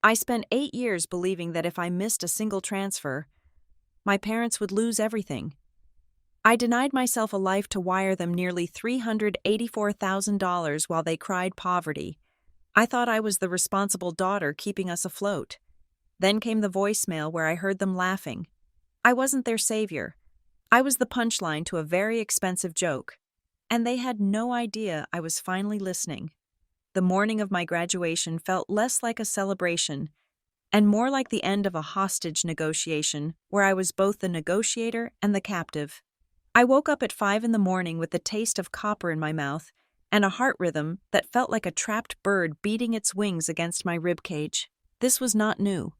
I spent 8 years believing that if I missed a single transfer, my parents would lose everything. I denied myself a life to wire them nearly $384,000 while they cried poverty. I thought I was the responsible daughter keeping us afloat. Then came the voicemail where I heard them laughing. I wasn't their savior. I was the punchline to a very expensive joke. And they had no idea I was finally listening. The morning of my graduation felt less like a celebration and more like the end of a hostage negotiation where I was both the negotiator and the captive. I woke up at 5 a.m. with the taste of copper in my mouth and a heart rhythm that felt like a trapped bird beating its wings against my ribcage. This was not new.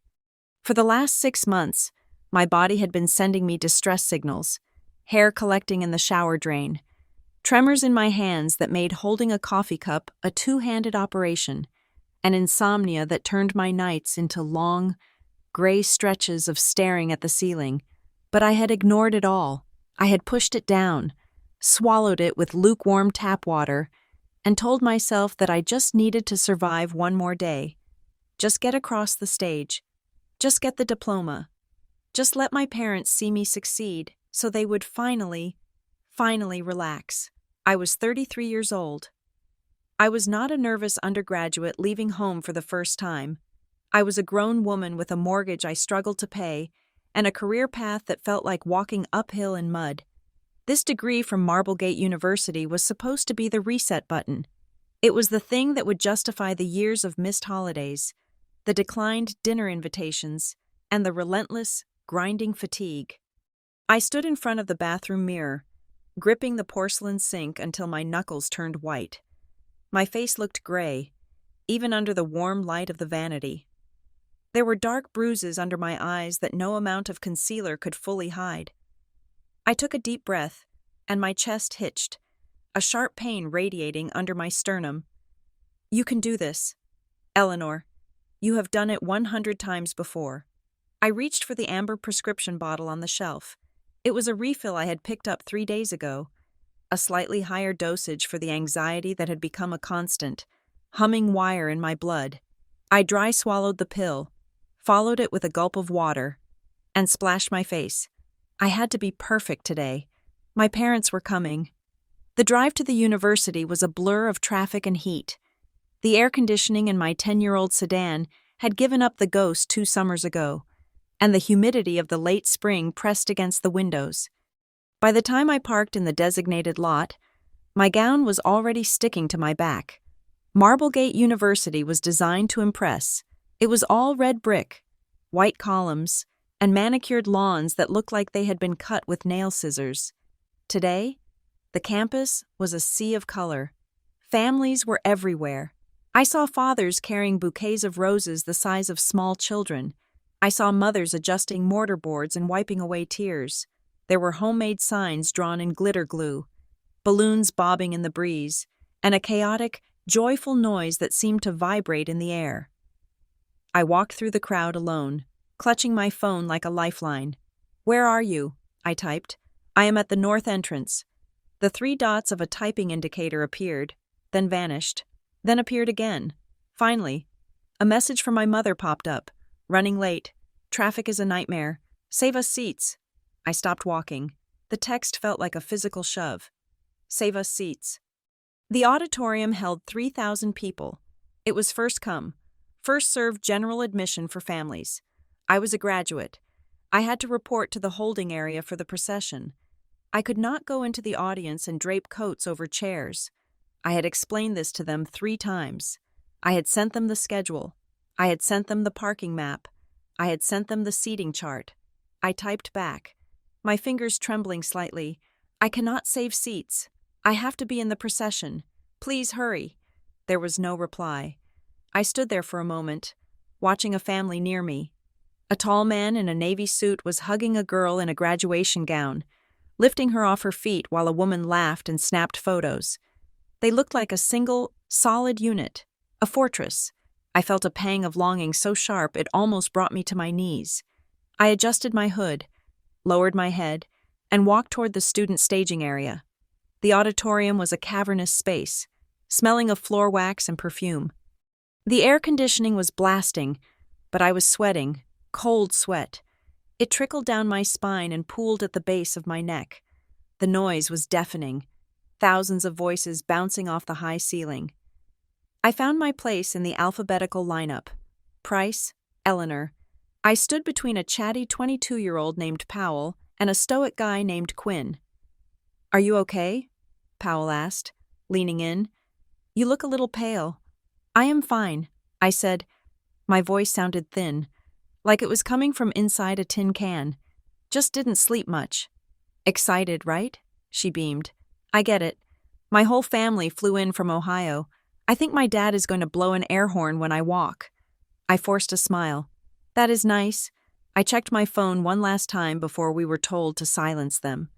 For the last 6 months, my body had been sending me distress signals, hair collecting in the shower drain, tremors in my hands that made holding a coffee cup a two-handed operation, and insomnia that turned my nights into long, gray stretches of staring at the ceiling. But I had ignored it all. I had pushed it down, swallowed it with lukewarm tap water, and told myself that I just needed to survive one more day. Just get across the stage. Just get the diploma. Just let my parents see me succeed so they would finally relax. I was 33 years old. I was not a nervous undergraduate leaving home for the first time. I was a grown woman with a mortgage I struggled to pay and a career path that felt like walking uphill in mud. This degree from Marblegate University was supposed to be the reset button. It was the thing that would justify the years of missed holidays, the declined dinner invitations, and the relentless, grinding fatigue. I stood in front of the bathroom mirror, gripping the porcelain sink until my knuckles turned white. My face looked gray, even under the warm light of the vanity. There were dark bruises under my eyes that no amount of concealer could fully hide. I took a deep breath, and my chest hitched, a sharp pain radiating under my sternum. You can do this, Eleanor. You have done it 100 times before. I reached for the amber prescription bottle on the shelf. It was a refill I had picked up 3 days ago, a slightly higher dosage for the anxiety that had become a constant, humming wire in my blood. I dry swallowed the pill, followed it with a gulp of water, and splashed my face. I had to be perfect today. My parents were coming. The drive to the university was a blur of traffic and heat. The air conditioning in my 10-year-old sedan had given up the ghost 2 summers ago, and the humidity of the late spring pressed against the windows. By the time I parked in the designated lot, my gown was already sticking to my back. Marblegate University was designed to impress. It was all red brick, white columns, and manicured lawns that looked like they had been cut with nail scissors. Today, the campus was a sea of color. Families were everywhere. I saw fathers carrying bouquets of roses the size of small children. I saw mothers adjusting mortar boards and wiping away tears. There were homemade signs drawn in glitter glue, balloons bobbing in the breeze, and a chaotic, joyful noise that seemed to vibrate in the air. I walked through the crowd alone, clutching my phone like a lifeline. "Where are you?" I typed. "I am at the north entrance." The 3 dots of a typing indicator appeared, then vanished, then appeared again. Finally, a message from my mother popped up. "Running late. Traffic is a nightmare. Save us seats." I stopped walking. The text felt like a physical shove. Save us seats. The auditorium held 3,000 people. It was first come, first served general admission for families. I was a graduate. I had to report to the holding area for the procession. I could not go into the audience and drape coats over chairs. I had explained this to them 3 times. I had sent them the schedule. I had sent them the parking map. I had sent them the seating chart. I typed back, my fingers trembling slightly. "I cannot save seats. I have to be in the procession. Please hurry." There was no reply. I stood there for a moment, watching a family near me. A tall man in a navy suit was hugging a girl in a graduation gown, lifting her off her feet while a woman laughed and snapped photos. They looked like a single, solid unit, a fortress. I felt a pang of longing so sharp it almost brought me to my knees. I adjusted my hood, lowered my head, and walked toward the student staging area. The auditorium was a cavernous space, smelling of floor wax and perfume. The air conditioning was blasting, but I was sweating, cold sweat. It trickled down my spine and pooled at the base of my neck. The noise was deafening, thousands of voices bouncing off the high ceiling. I found my place in the alphabetical lineup. Price, Eleanor. I stood between a chatty 22-year-old named Powell and a stoic guy named Quinn. "Are you okay?" Powell asked, leaning in. "You look a little pale." "I am fine," I said. My voice sounded thin, like it was coming from inside a tin can. "Just didn't sleep much." "Excited, right?" She beamed. "I get it. My whole family flew in from Ohio. I think my dad is going to blow an air horn when I walk." I forced a smile. "That is nice." I checked my phone one last time before we were told to silence them.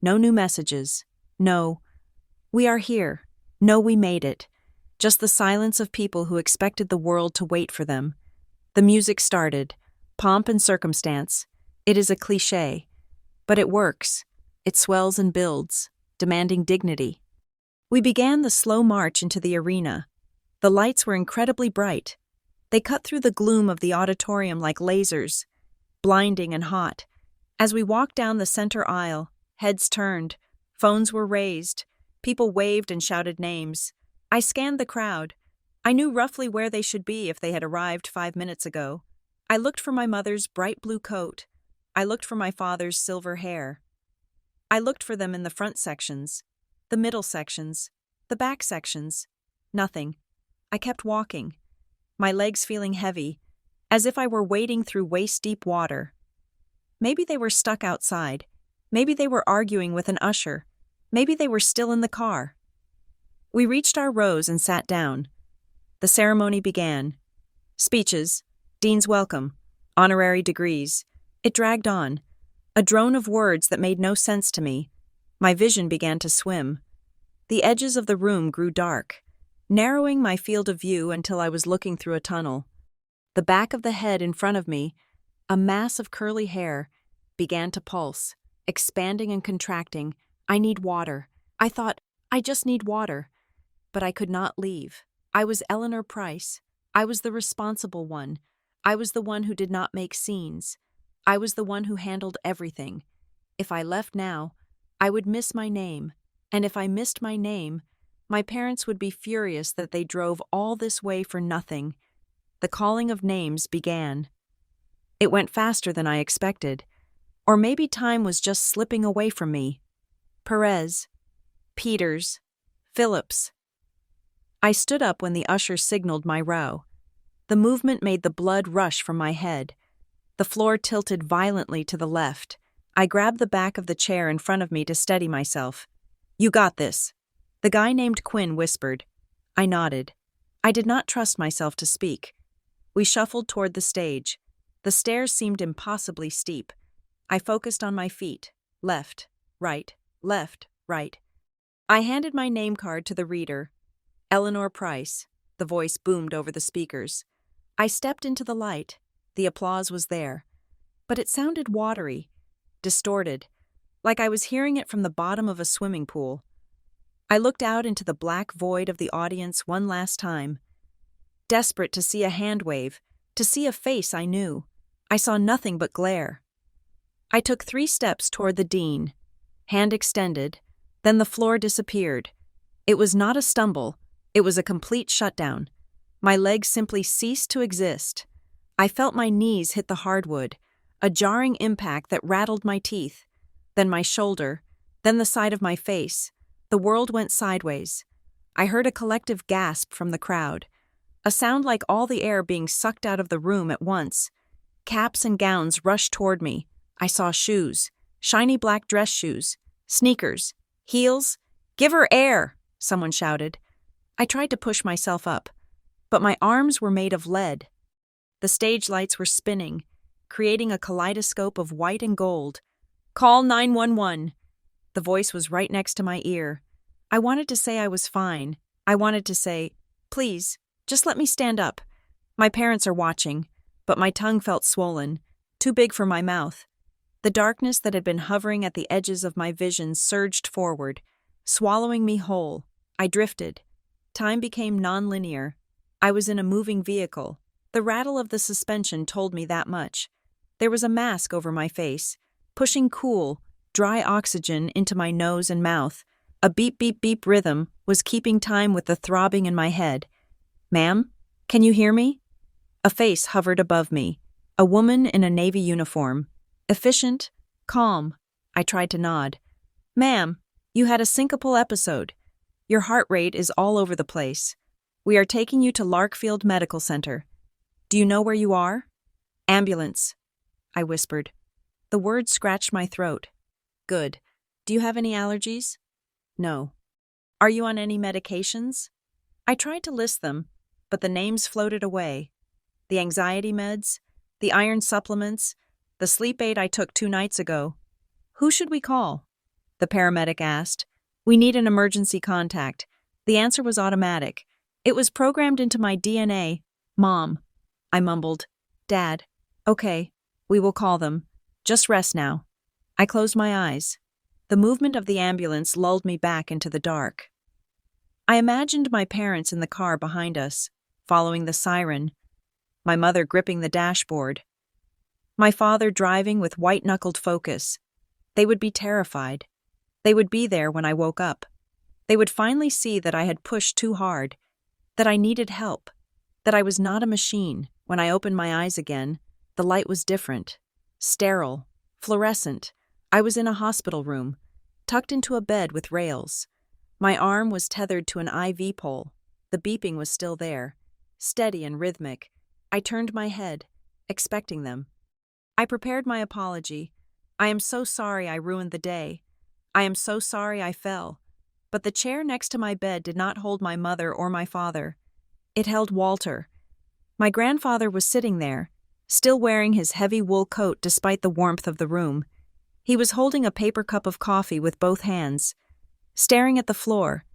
No new messages. No, "We are here." No, "We made it." Just the silence of people who expected the world to wait for them. The music started. Pomp and circumstance. It is a cliché. But it works. It swells and builds, demanding dignity. We began the slow march into the arena. The lights were incredibly bright. They cut through the gloom of the auditorium like lasers, blinding and hot. As we walked down the center aisle, heads turned, phones were raised, people waved and shouted names. I scanned the crowd. I knew roughly where they should be if they had arrived 5 minutes ago. I looked for my mother's bright blue coat. I looked for my father's silver hair. I looked for them in the front sections, the middle sections, the back sections. Nothing. I kept walking, my legs feeling heavy, as if I were wading through waist-deep water. Maybe they were stuck outside. Maybe they were arguing with an usher. Maybe they were still in the car. We reached our rows and sat down. The ceremony began. Speeches, dean's welcome, honorary degrees. It dragged on. A drone of words that made no sense to me. My vision began to swim. The edges of the room grew dark, narrowing my field of view until I was looking through a tunnel. The back of the head in front of me, a mass of curly hair, began to pulse, expanding and contracting. I need water. I thought, I just need water. But I could not leave. I was Eleanor Price. I was the responsible one. I was the one who did not make scenes. I was the one who handled everything. If I left now, I would miss my name. And if I missed my name, my parents would be furious that they drove all this way for nothing. The calling of names began. It went faster than I expected. Or maybe time was just slipping away from me. Perez, Peters, Phillips. I stood up when the usher signaled my row. The movement made the blood rush from my head. The floor tilted violently to the left. I grabbed the back of the chair in front of me to steady myself. "You got this," the guy named Quinn whispered. I nodded. I did not trust myself to speak. We shuffled toward the stage. The stairs seemed impossibly steep. I focused on my feet. Left, right, left, right. I handed my name card to the reader. Eleanor Price. The voice boomed over the speakers. I stepped into the light. The applause was there. But it sounded watery, distorted, like I was hearing it from the bottom of a swimming pool. I looked out into the black void of the audience one last time, desperate to see a hand wave, to see a face I knew. I saw nothing but glare. I took 3 steps toward the dean, hand extended, then the floor disappeared. It was not a stumble, it was a complete shutdown. My legs simply ceased to exist. I felt my knees hit the hardwood, a jarring impact that rattled my teeth, then my shoulder, then the side of my face. The world went sideways. I heard a collective gasp from the crowd, a sound like all the air being sucked out of the room at once. Caps and gowns rushed toward me. I saw shoes, shiny black dress shoes, sneakers, heels. "Give her air!" someone shouted. I tried to push myself up, but my arms were made of lead. The stage lights were spinning, creating a kaleidoscope of white and gold. "Call 911." The voice was right next to my ear. I wanted to say I was fine. I wanted to say, "Please, just let me stand up. My parents are watching," but my tongue felt swollen, too big for my mouth. The darkness that had been hovering at the edges of my vision surged forward, swallowing me whole. I drifted. Time became non-linear. I was in a moving vehicle, The rattle of the suspension told me that much. There was a mask over my face, pushing cool, dry oxygen into my nose and mouth. A beep-beep-beep rhythm was keeping time with the throbbing in my head. "Ma'am, can you hear me?" A face hovered above me, a woman in a Navy uniform. Efficient, calm. I tried to nod. "Ma'am, you had a syncopal episode. Your heart rate is all over the place. We are taking you to Larkfield Medical Center. Do you know where you are?" "Ambulance," I whispered. The word scratched my throat. "Good. Do you have any allergies?" "No." "Are you on any medications?" I tried to list them, but the names floated away. The anxiety meds, the iron supplements, the sleep aid I took 2 nights ago. "Who should we call?" The paramedic asked. "We need an emergency contact." The answer was automatic. It was programmed into my DNA. "Mom." I mumbled. "Dad." "Okay, we will call them. Just rest now." I closed my eyes. The movement of the ambulance lulled me back into the dark. I imagined my parents in the car behind us, following the siren, my mother gripping the dashboard, my father driving with white-knuckled focus. They would be terrified. They would be there when I woke up. They would finally see that I had pushed too hard, that I needed help, that I was not a machine. When I opened my eyes again, the light was different, sterile, fluorescent. I was in a hospital room, tucked into a bed with rails. My arm was tethered to an IV pole. The beeping was still there, steady and rhythmic. I turned my head, expecting them. I prepared my apology. "I am so sorry I ruined the day. I am so sorry I fell." But the chair next to my bed did not hold my mother or my father. It held Walter. My grandfather was sitting there, still wearing his heavy wool coat despite the warmth of the room. He was holding a paper cup of coffee with both hands, staring at the floor.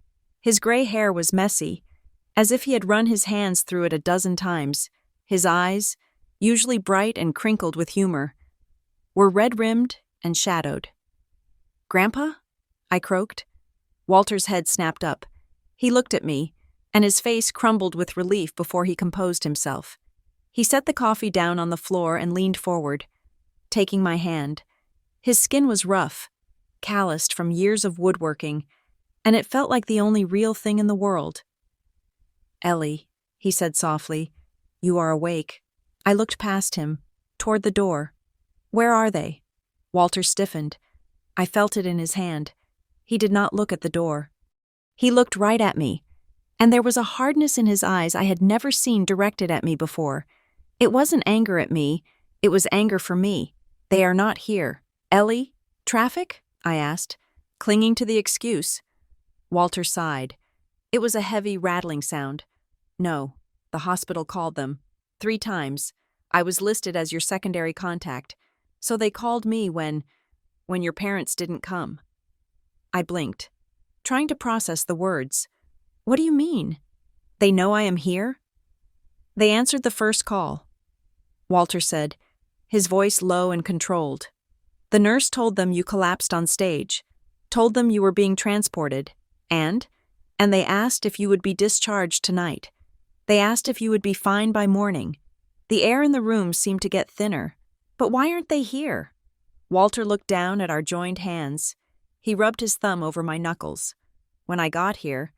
His gray hair was messy, as if he had run his hands through it a dozen times. His eyes, usually bright and crinkled with humor, were red-rimmed and shadowed. "Grandpa?" I croaked. Walter's head snapped up. He looked at me, and his face crumbled with relief before he composed himself. He set the coffee down on the floor and leaned forward, taking my hand. His skin was rough, calloused from years of woodworking, and it felt like the only real thing in the world. "Ellie," he said softly, "you are awake." I looked past him, toward the door. "Where are they?" Walter stiffened. I felt it in his hand. He did not look at the door. He looked right at me, and there was a hardness in his eyes I had never seen directed at me before. It wasn't anger at me, it was anger for me. "They are not here." "Ellie? Traffic?" I asked, clinging to the excuse. Walter sighed. It was a heavy, rattling sound. "No, the hospital called them. 3 times. I was listed as your secondary contact, so they called me when your parents didn't come." I blinked, trying to process the words. "What do you mean? They know I am here?" "They answered the first call," Walter said, his voice low and controlled. "The nurse told them you collapsed on stage, told them you were being transported, and they asked if you would be discharged tonight. They asked if you would be fine by morning. The air in the room seemed to get thinner. But why aren't they here?" Walter looked down at our joined hands. He rubbed his thumb over my knuckles. "When I got here,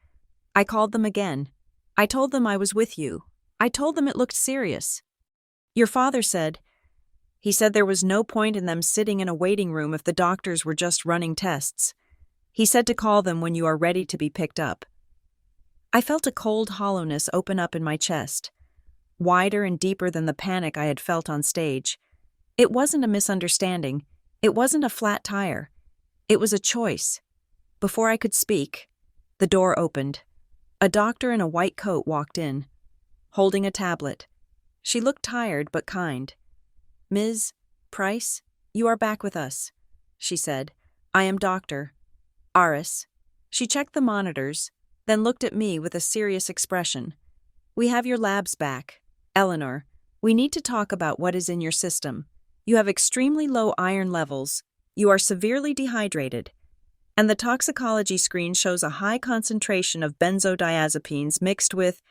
I called them again. I told them I was with you. I told them it looked serious. Your father said, he said there was no point in them sitting in a waiting room if the doctors were just running tests. He said to call them when you are ready to be picked up." I felt a cold hollowness open up in my chest, wider and deeper than the panic I had felt on stage. It wasn't a misunderstanding. It wasn't a flat tire. It was a choice. Before I could speak, the door opened. A doctor in a white coat walked in, holding a tablet. She looked tired but kind. "Ms. Price, you are back with us," she said. "I am Dr. Aris." She checked the monitors, then looked at me with a serious expression. "We have your labs back. Eleanor, we need to talk about what is in your system. You have extremely low iron levels, you are severely dehydrated, and the toxicology screen shows a high concentration of benzodiazepines mixed with—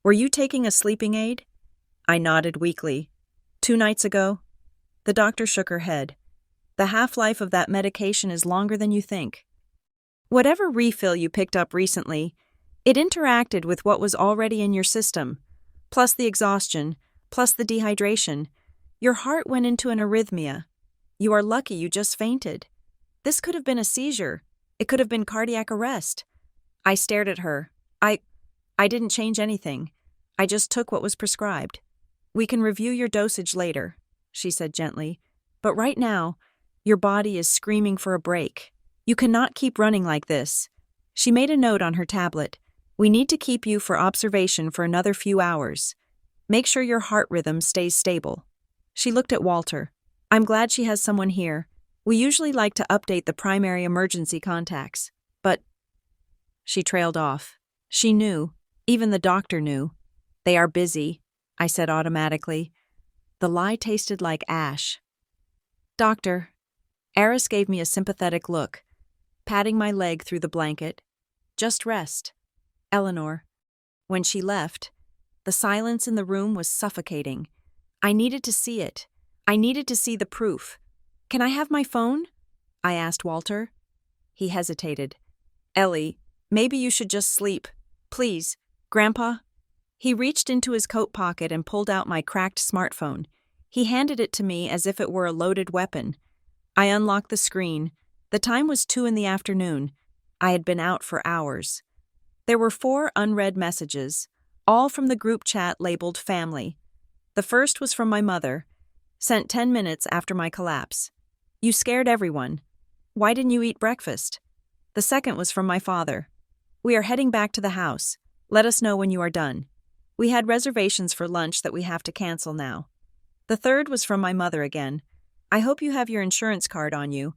Were you taking a sleeping aid?" I nodded weakly. 2 nights ago? The doctor shook her head. The half-life of that medication is longer than you think. Whatever refill you picked up recently, it interacted with what was already in your system, plus the exhaustion, plus the dehydration. Your heart went into an arrhythmia. You are lucky you just fainted. This could have been a seizure. It could have been cardiac arrest. I stared at her. I didn't change anything. I just took what was prescribed. We can review your dosage later, she said gently. But right now, your body is screaming for a break. You cannot keep running like this. She made a note on her tablet. We need to keep you for observation for another few hours. Make sure your heart rhythm stays stable. She looked at Walter. I'm glad she has someone here. We usually like to update the primary emergency contacts. But she trailed off. She knew. Even the doctor knew. They are busy, I said automatically. The lie tasted like ash. Doctor. Eris gave me a sympathetic look, patting my leg through the blanket. Just rest. Eleanor. When she left, the silence in the room was suffocating. I needed to see it. I needed to see the proof. Can I have my phone? I asked Walter. He hesitated. Ellie, maybe you should just sleep. Please, Grandpa. He reached into his coat pocket and pulled out my cracked smartphone. He handed it to me as if it were a loaded weapon. I unlocked the screen. The time was 2 p.m. I had been out for hours. There were 4 unread messages, all from the group chat labeled family. The first was from my mother, sent 10 minutes after my collapse. You scared everyone. Why didn't you eat breakfast? The second was from my father. We are heading back to the house. Let us know when you are done. We had reservations for lunch that we have to cancel now. The third was from my mother again. I hope you have your insurance card on you.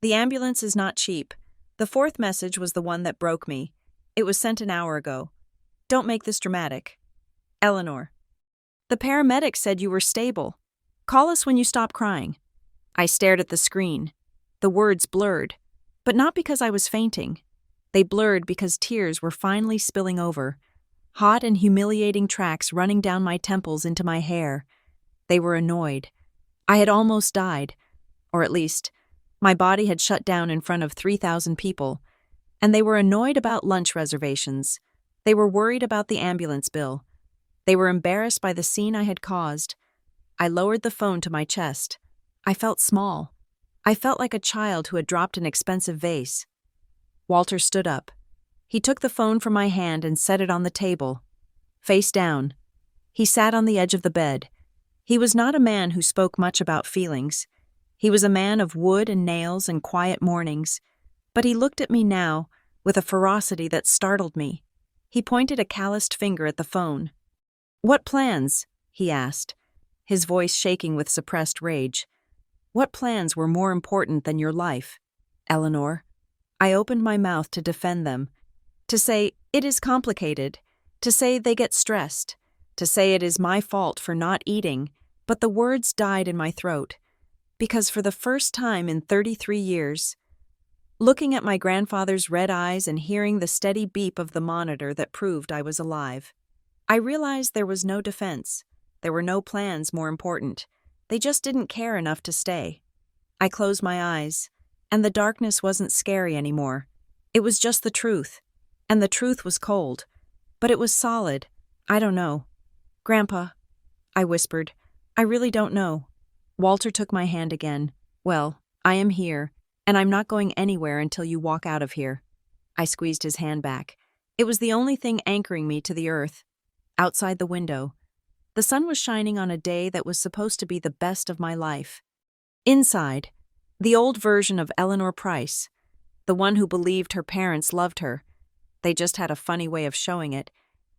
The ambulance is not cheap. The fourth message was the one that broke me. It was sent an hour ago. Don't make this dramatic. Eleanor. The paramedic said you were stable. Call us when you stop crying. I stared at the screen. The words blurred, but not because I was fainting. They blurred because tears were finally spilling over, hot and humiliating tracks running down my temples into my hair. They were annoyed. I had almost died, or at least, my body had shut down in front of 3,000 people, and they were annoyed about lunch reservations. They were worried about the ambulance bill. They were embarrassed by the scene I had caused. I lowered the phone to my chest. I felt small. I felt like a child who had dropped an expensive vase. Walter stood up. He took the phone from my hand and set it on the table, face down. He sat on the edge of the bed. He was not a man who spoke much about feelings. He was a man of wood and nails and quiet mornings. But he looked at me now with a ferocity that startled me. He pointed a calloused finger at the phone. What plans? He asked, his voice shaking with suppressed rage. What plans were more important than your life, Eleanor? I opened my mouth to defend them, to say it is complicated, to say they get stressed, to say it is my fault for not eating, but the words died in my throat, because for the first time in 33 years, looking at my grandfather's red eyes and hearing the steady beep of the monitor that proved I was alive, I realized there was no defense. There were no plans more important. They just didn't care enough to stay. I closed my eyes, and the darkness wasn't scary anymore. It was just the truth. And the truth was cold. But it was solid. I don't know. Grandpa, I whispered, I really don't know. Walter took my hand again. Well, I am here, and I'm not going anywhere until you walk out of here. I squeezed his hand back. It was the only thing anchoring me to the earth. Outside the window, the sun was shining on a day that was supposed to be the best of my life. Inside, the old version of Eleanor Price, the one who believed her parents loved her, they just had a funny way of showing it,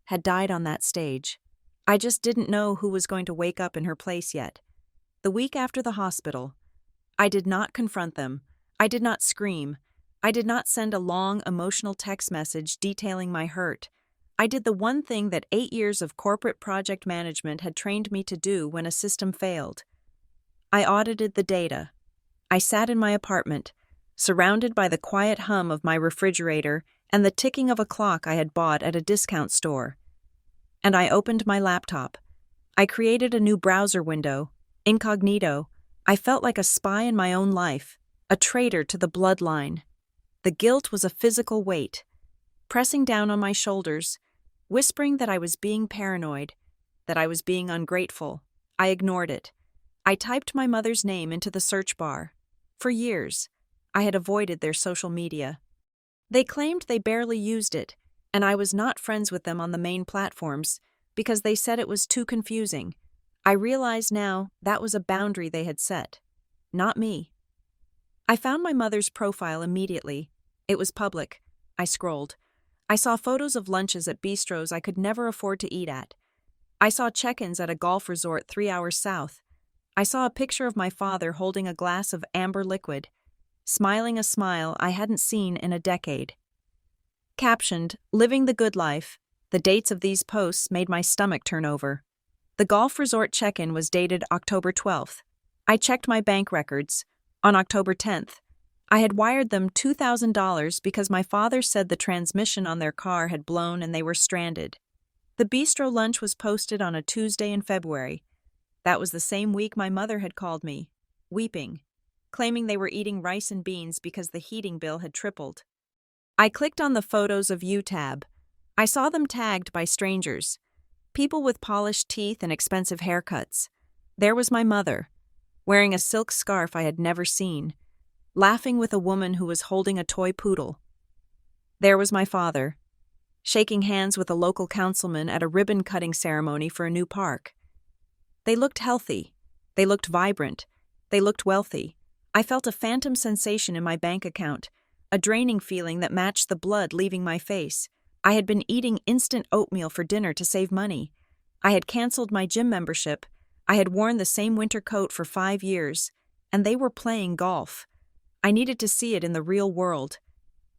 had died on that stage. I just didn't know who was going to wake up in her place yet. The week after the hospital, I did not confront them. I did not scream. I did not send a long, emotional text message detailing my hurt. I did the one thing that 8 years of corporate project management had trained me to do when a system failed. I audited the data. I sat in my apartment, surrounded by the quiet hum of my refrigerator and the ticking of a clock I had bought at a discount store. And I opened my laptop. I created a new browser window, incognito. I felt like a spy in my own life, a traitor to the bloodline. The guilt was a physical weight, pressing down on my shoulders, whispering that I was being paranoid, that I was being ungrateful. I ignored it. I typed my mother's name into the search bar. For years, I had avoided their social media. They claimed they barely used it, and I was not friends with them on the main platforms because they said it was too confusing. I realize now that was a boundary they had set, not me. I found my mother's profile immediately. It was public. I scrolled. I saw photos of lunches at bistros I could never afford to eat at. I saw check-ins at a golf resort 3 hours south. I saw a picture of my father holding a glass of amber liquid, smiling a smile I hadn't seen in a decade. Captioned, "Living the Good Life," the dates of these posts made my stomach turn over. The golf resort check-in was dated October 12th. I checked my bank records. On October 10th, I had wired them $2,000 because my father said the transmission on their car had blown and they were stranded. The bistro lunch was posted on a Tuesday in February. That was the same week my mother had called me, weeping, claiming they were eating rice and beans because the heating bill had tripled. I clicked on the Photos of You tab. I saw them tagged by strangers, people with polished teeth and expensive haircuts. There was my mother, wearing a silk scarf I had never seen, laughing with a woman who was holding a toy poodle. There was my father, shaking hands with a local councilman at a ribbon-cutting ceremony for a new park. They looked healthy. They looked vibrant. They looked wealthy. I felt a phantom sensation in my bank account, a draining feeling that matched the blood leaving my face. I had been eating instant oatmeal for dinner to save money. I had canceled my gym membership. I had worn the same winter coat for 5 years, and they were playing golf. I needed to see it in the real world.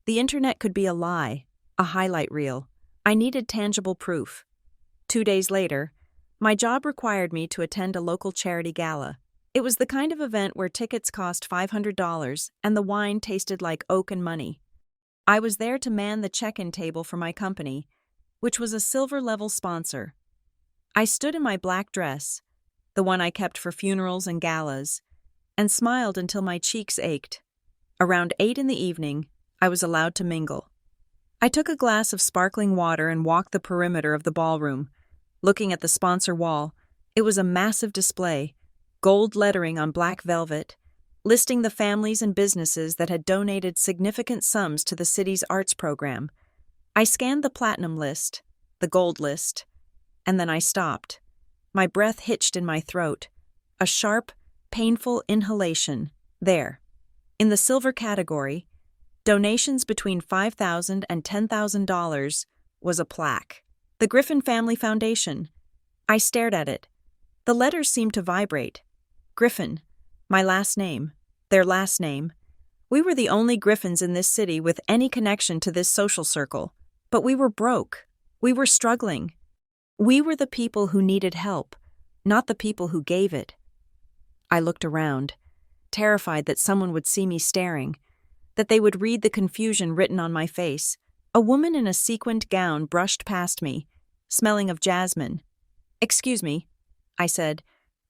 The internet could be a lie, a highlight reel. I needed tangible proof. 2 days later, my job required me to attend a local charity gala. It was the kind of event where tickets cost $500 and the wine tasted like oak and money. I was there to man the check-in table for my company, which was a silver-level sponsor. I stood in my black dress, the one I kept for funerals and galas, and smiled until my cheeks ached. Around 8 in the evening, I was allowed to mingle. I took a glass of sparkling water and walked the perimeter of the ballroom. Looking at the sponsor wall, it was a massive display, gold lettering on black velvet, listing the families and businesses that had donated significant sums to the city's arts program. I scanned the platinum list, the gold list, and then I stopped. My breath hitched in my throat. A sharp, painful inhalation. There. In the silver category, donations between $5,000 and $10,000 was a plaque. The Griffin Family Foundation. I stared at it. The letters seemed to vibrate. Griffin, my last name, their last name. We were the only Griffins in this city with any connection to this social circle. But we were broke. We were struggling. We were the people who needed help, not the people who gave it. I looked around, terrified that someone would see me staring, that they would read the confusion written on my face. A woman in a sequined gown brushed past me, smelling of jasmine. "Excuse me," I said.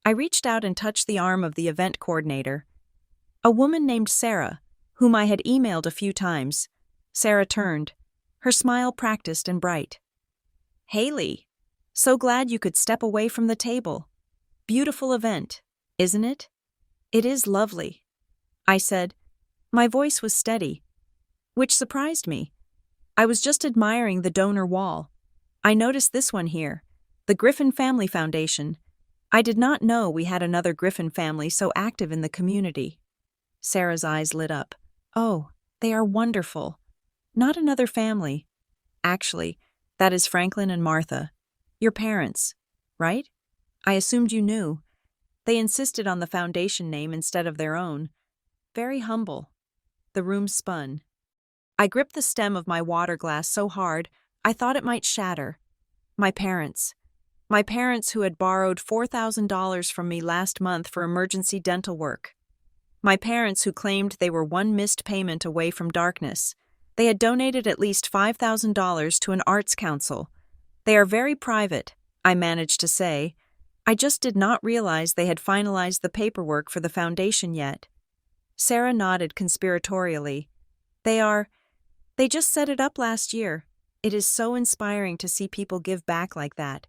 I reached out and touched the arm of the event coordinator. A woman named Sarah, whom I had emailed a few times. Sarah turned, her smile practiced and bright. "Haley, so glad you could step away from the table. Beautiful event, isn't it?" "It is lovely," I said. My voice was steady, which surprised me. I was just admiring the donor wall. I noticed this one here, the Griffin Family Foundation. I did not know we had another Griffin family so active in the community. Sarah's eyes lit up. "Oh, they are wonderful. Not another family. Actually, that is Franklin and Martha. Your parents, right? I assumed you knew. They insisted on the foundation name instead of their own. Very humble." The room spun. I gripped the stem of my water glass so hard I thought it might shatter. My parents who had borrowed $4,000 from me last month for emergency dental work. My parents who claimed they were one missed payment away from darkness. They had donated at least $5,000 to an arts council. "They are very private," I managed to say. I just did not realize they had finalized the paperwork for the foundation yet. Sarah nodded conspiratorially. They just set it up last year. It is so inspiring to see people give back like that.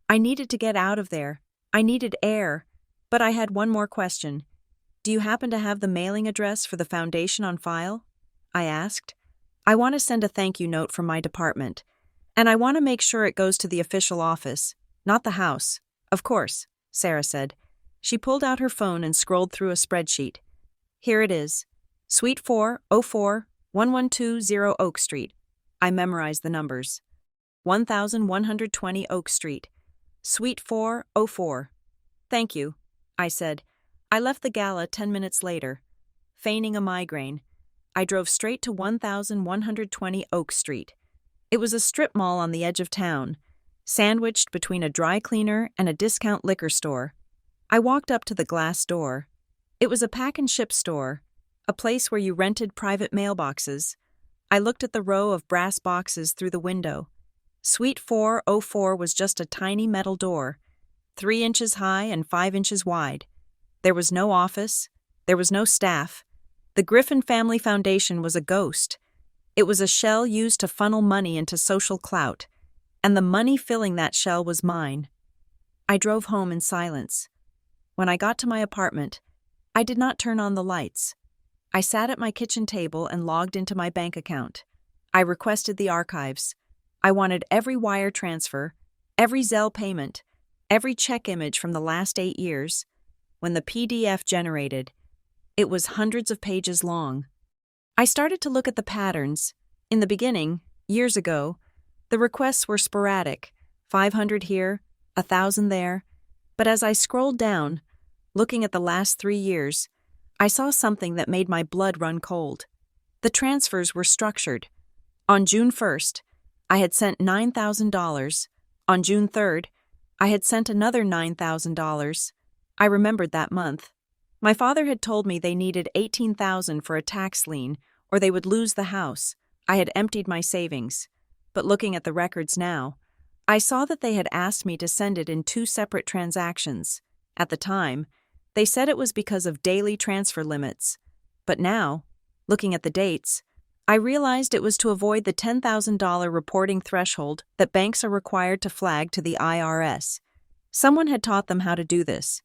I needed to get out of there. I needed air. But I had one more question. Do you happen to have the mailing address for the foundation on file? I asked. I want to send a thank you note from my department. And I want to make sure it goes to the official office, not the house. Of course, Sarah said. She pulled out her phone and scrolled through a spreadsheet. Here it is. Suite 404, 1120 Oak Street. I memorized the numbers. 1120 Oak Street. Suite 404. Thank you, I said. I left the gala 10 minutes later. Feigning a migraine, I drove straight to 1120 Oak Street. It was a strip mall on the edge of town, sandwiched between a dry cleaner and a discount liquor store. I walked up to the glass door. It was a pack-and-ship store, a place where you rented private mailboxes. I looked at the row of brass boxes through the window. Suite 404 was just a tiny metal door, 3 inches high and 5 inches wide. There was no office. There was no staff. The Griffin Family Foundation was a ghost. It was a shell used to funnel money into social clout, and the money filling that shell was mine. I drove home in silence. When I got to my apartment, I did not turn on the lights. I sat at my kitchen table and logged into my bank account. I requested the archives. I wanted every wire transfer, every Zelle payment, every check image from the last 8 years. When the PDF generated, it was hundreds of pages long. I started to look at the patterns. In the beginning, years ago, the requests were sporadic, 500 here, 1,000 there. But as I scrolled down, looking at the last 3 years, I saw something that made my blood run cold. The transfers were structured. On June 1st, I had sent $9,000. On June 3rd, I had sent another $9,000. I remembered that month. My father had told me they needed $18,000 for a tax lien, or they would lose the house. I had emptied my savings. But looking at the records now, I saw that they had asked me to send it in 2 separate transactions. At the time, they said it was because of daily transfer limits. But now, looking at the dates, I realized it was to avoid the $10,000 reporting threshold that banks are required to flag to the IRS. Someone had taught them how to do this.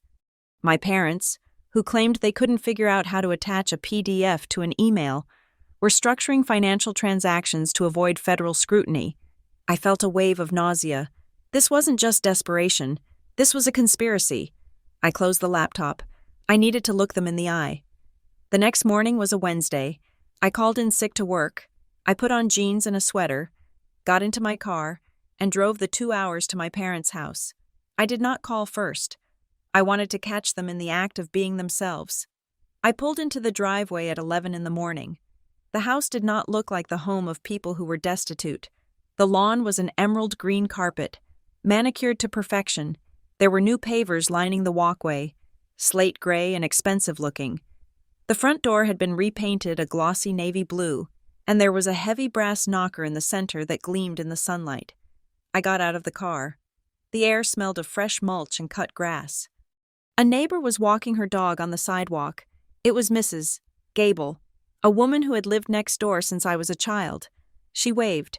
My parents, who claimed they couldn't figure out how to attach a PDF to an email, were structuring financial transactions to avoid federal scrutiny. I felt a wave of nausea. This wasn't just desperation. This was a conspiracy. I closed the laptop. I needed to look them in the eye. The next morning was a Wednesday. I called in sick to work. I put on jeans and a sweater, got into my car, and drove the 2 hours to my parents' house. I did not call first. I wanted to catch them in the act of being themselves. I pulled into the driveway at 11 in the morning. The house did not look like the home of people who were destitute. The lawn was an emerald green carpet, manicured to perfection. There were new pavers lining the walkway, slate gray and expensive looking. The front door had been repainted a glossy navy blue, and there was a heavy brass knocker in the center that gleamed in the sunlight. I got out of the car. The air smelled of fresh mulch and cut grass. A neighbor was walking her dog on the sidewalk. It was Mrs. Gable, a woman who had lived next door since I was a child. She waved.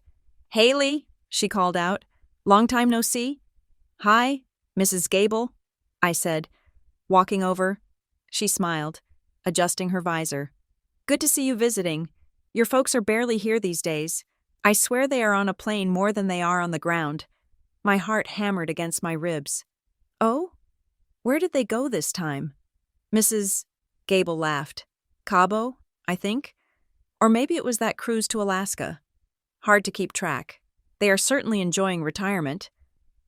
"Haley," she called out. "Long time no see?" "Hi, Mrs. Gable," I said. Walking over, she smiled, adjusting her visor. "Good to see you visiting. Your folks are barely here these days. I swear they are on a plane more than they are on the ground." My heart hammered against my ribs. "Oh? Where did they go this time?" Mrs. Gable laughed. "Cabo, I think. Or maybe it was that cruise to Alaska. Hard to keep track. They are certainly enjoying retirement.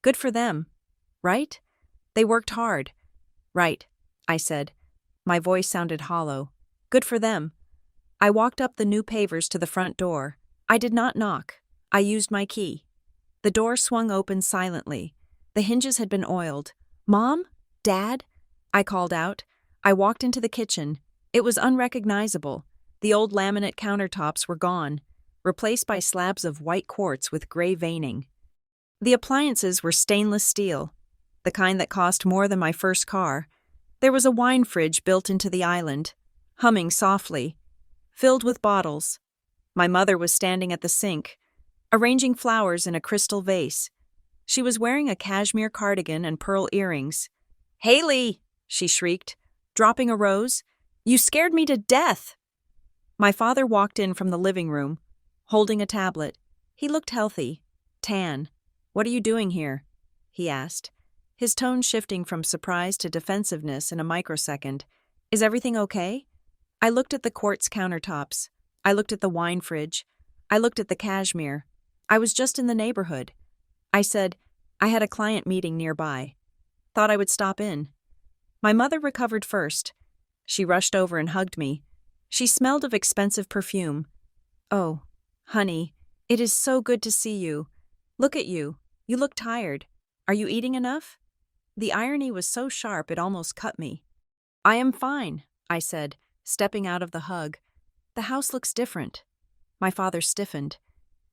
Good for them. Right? They worked hard." "Right," I said. My voice sounded hollow. "Good for them." I walked up the new pavers to the front door. I did not knock. I used my key. The door swung open silently. The hinges had been oiled. "Mom? Dad?" I called out. I walked into the kitchen. It was unrecognizable. The old laminate countertops were gone, replaced by slabs of white quartz with gray veining. The appliances were stainless steel. the kind that cost more than my first car. There was a wine fridge built into the island, humming softly, filled with bottles. My mother was standing at the sink, arranging flowers in a crystal vase. She was wearing a cashmere cardigan and pearl earrings. "Haley!" she shrieked, dropping a rose. "You scared me to death!" My father walked in from the living room, holding a tablet. He looked healthy, tan. "What are you doing here?" he asked, his tone shifting from surprise to defensiveness in a microsecond. "Is everything okay?" I looked at the quartz countertops. I looked at the wine fridge. I looked at the cashmere. I was just in the neighborhood. I said, "I had a client meeting nearby. Thought I would stop in." My mother recovered first. She rushed over and hugged me. She smelled of expensive perfume. "Oh, honey, it is so good to see you. Look at you. You look tired. Are you eating enough?" The irony was so sharp it almost cut me. "I am fine," I said, stepping out of the hug. "The house looks different." My father stiffened.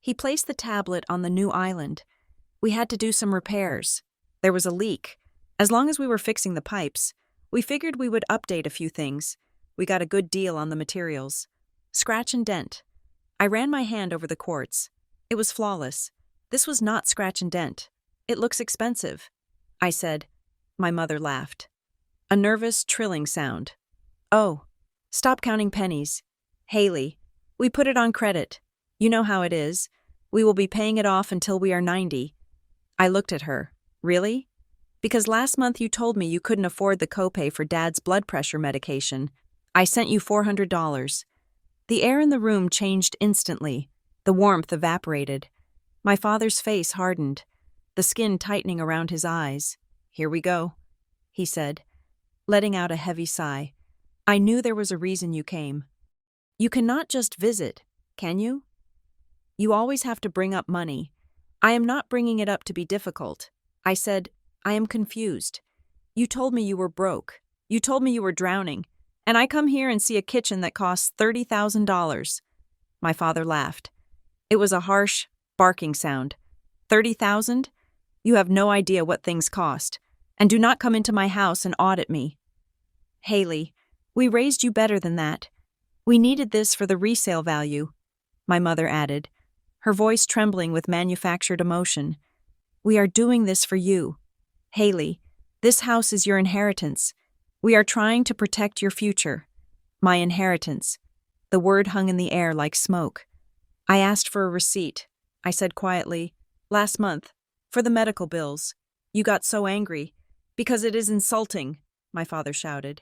He placed the tablet on the new island. We had to do some repairs. There was a leak. As long as we were fixing the pipes, we figured we would update a few things. We got a good deal on the materials. Scratch and dent. I ran my hand over the quartz. It was flawless. This was not scratch and dent. "It looks expensive," I said. My mother laughed. A nervous, trilling sound. "Oh, stop counting pennies. Haley, we put it on credit. You know how it is. We will be paying it off until we are 90. I looked at her. "Really? Because last month you told me you couldn't afford the copay for Dad's blood pressure medication. I sent you $400. The air in the room changed instantly. The warmth evaporated. My father's face hardened, the skin tightening around his eyes. "Here we go," he said, letting out a heavy sigh. "I knew there was a reason you came. You cannot just visit, can you? You always have to bring up money. I am not bringing it up to be difficult." I said, "I am confused. You told me you were broke. You told me you were drowning. And I come here and see a kitchen that costs $30,000. My father laughed. It was a harsh, barking sound. "30,000? You have no idea what things cost. And do not come into my house and audit me." "Haley, we raised you better than that. We needed this for the resale value," my mother added, her voice trembling with manufactured emotion. "We are doing this for you. Haley, this house is your inheritance. We are trying to protect your future." My inheritance. The word hung in the air like smoke. I asked for a receipt. I said quietly, "Last month, for the medical bills. You got so angry. Because it is insulting," my father shouted.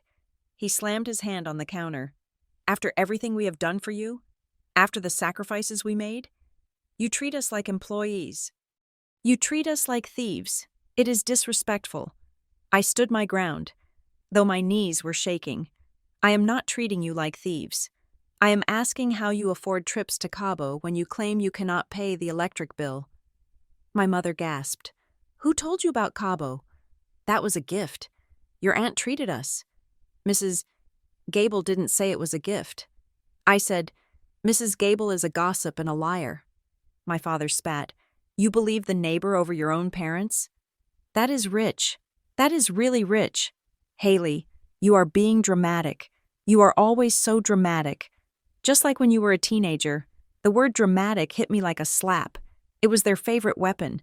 He slammed his hand on the counter. "After everything we have done for you? After the sacrifices we made? You treat us like employees. You treat us like thieves. It is disrespectful." I stood my ground, though my knees were shaking. "I am not treating you like thieves. I am asking how you afford trips to Cabo when you claim you cannot pay the electric bill." My mother gasped. "Who told you about Cabo? That was a gift. Your aunt treated us." "Mrs. Gable didn't say it was a gift." I said, "Mrs. Gable is a gossip and a liar." My father spat. "You believe the neighbor over your own parents? That is rich. That is really rich. Haley, you are being dramatic. You are always so dramatic. Just like when you were a teenager, the word dramatic hit me like a slap. It was their favorite weapon.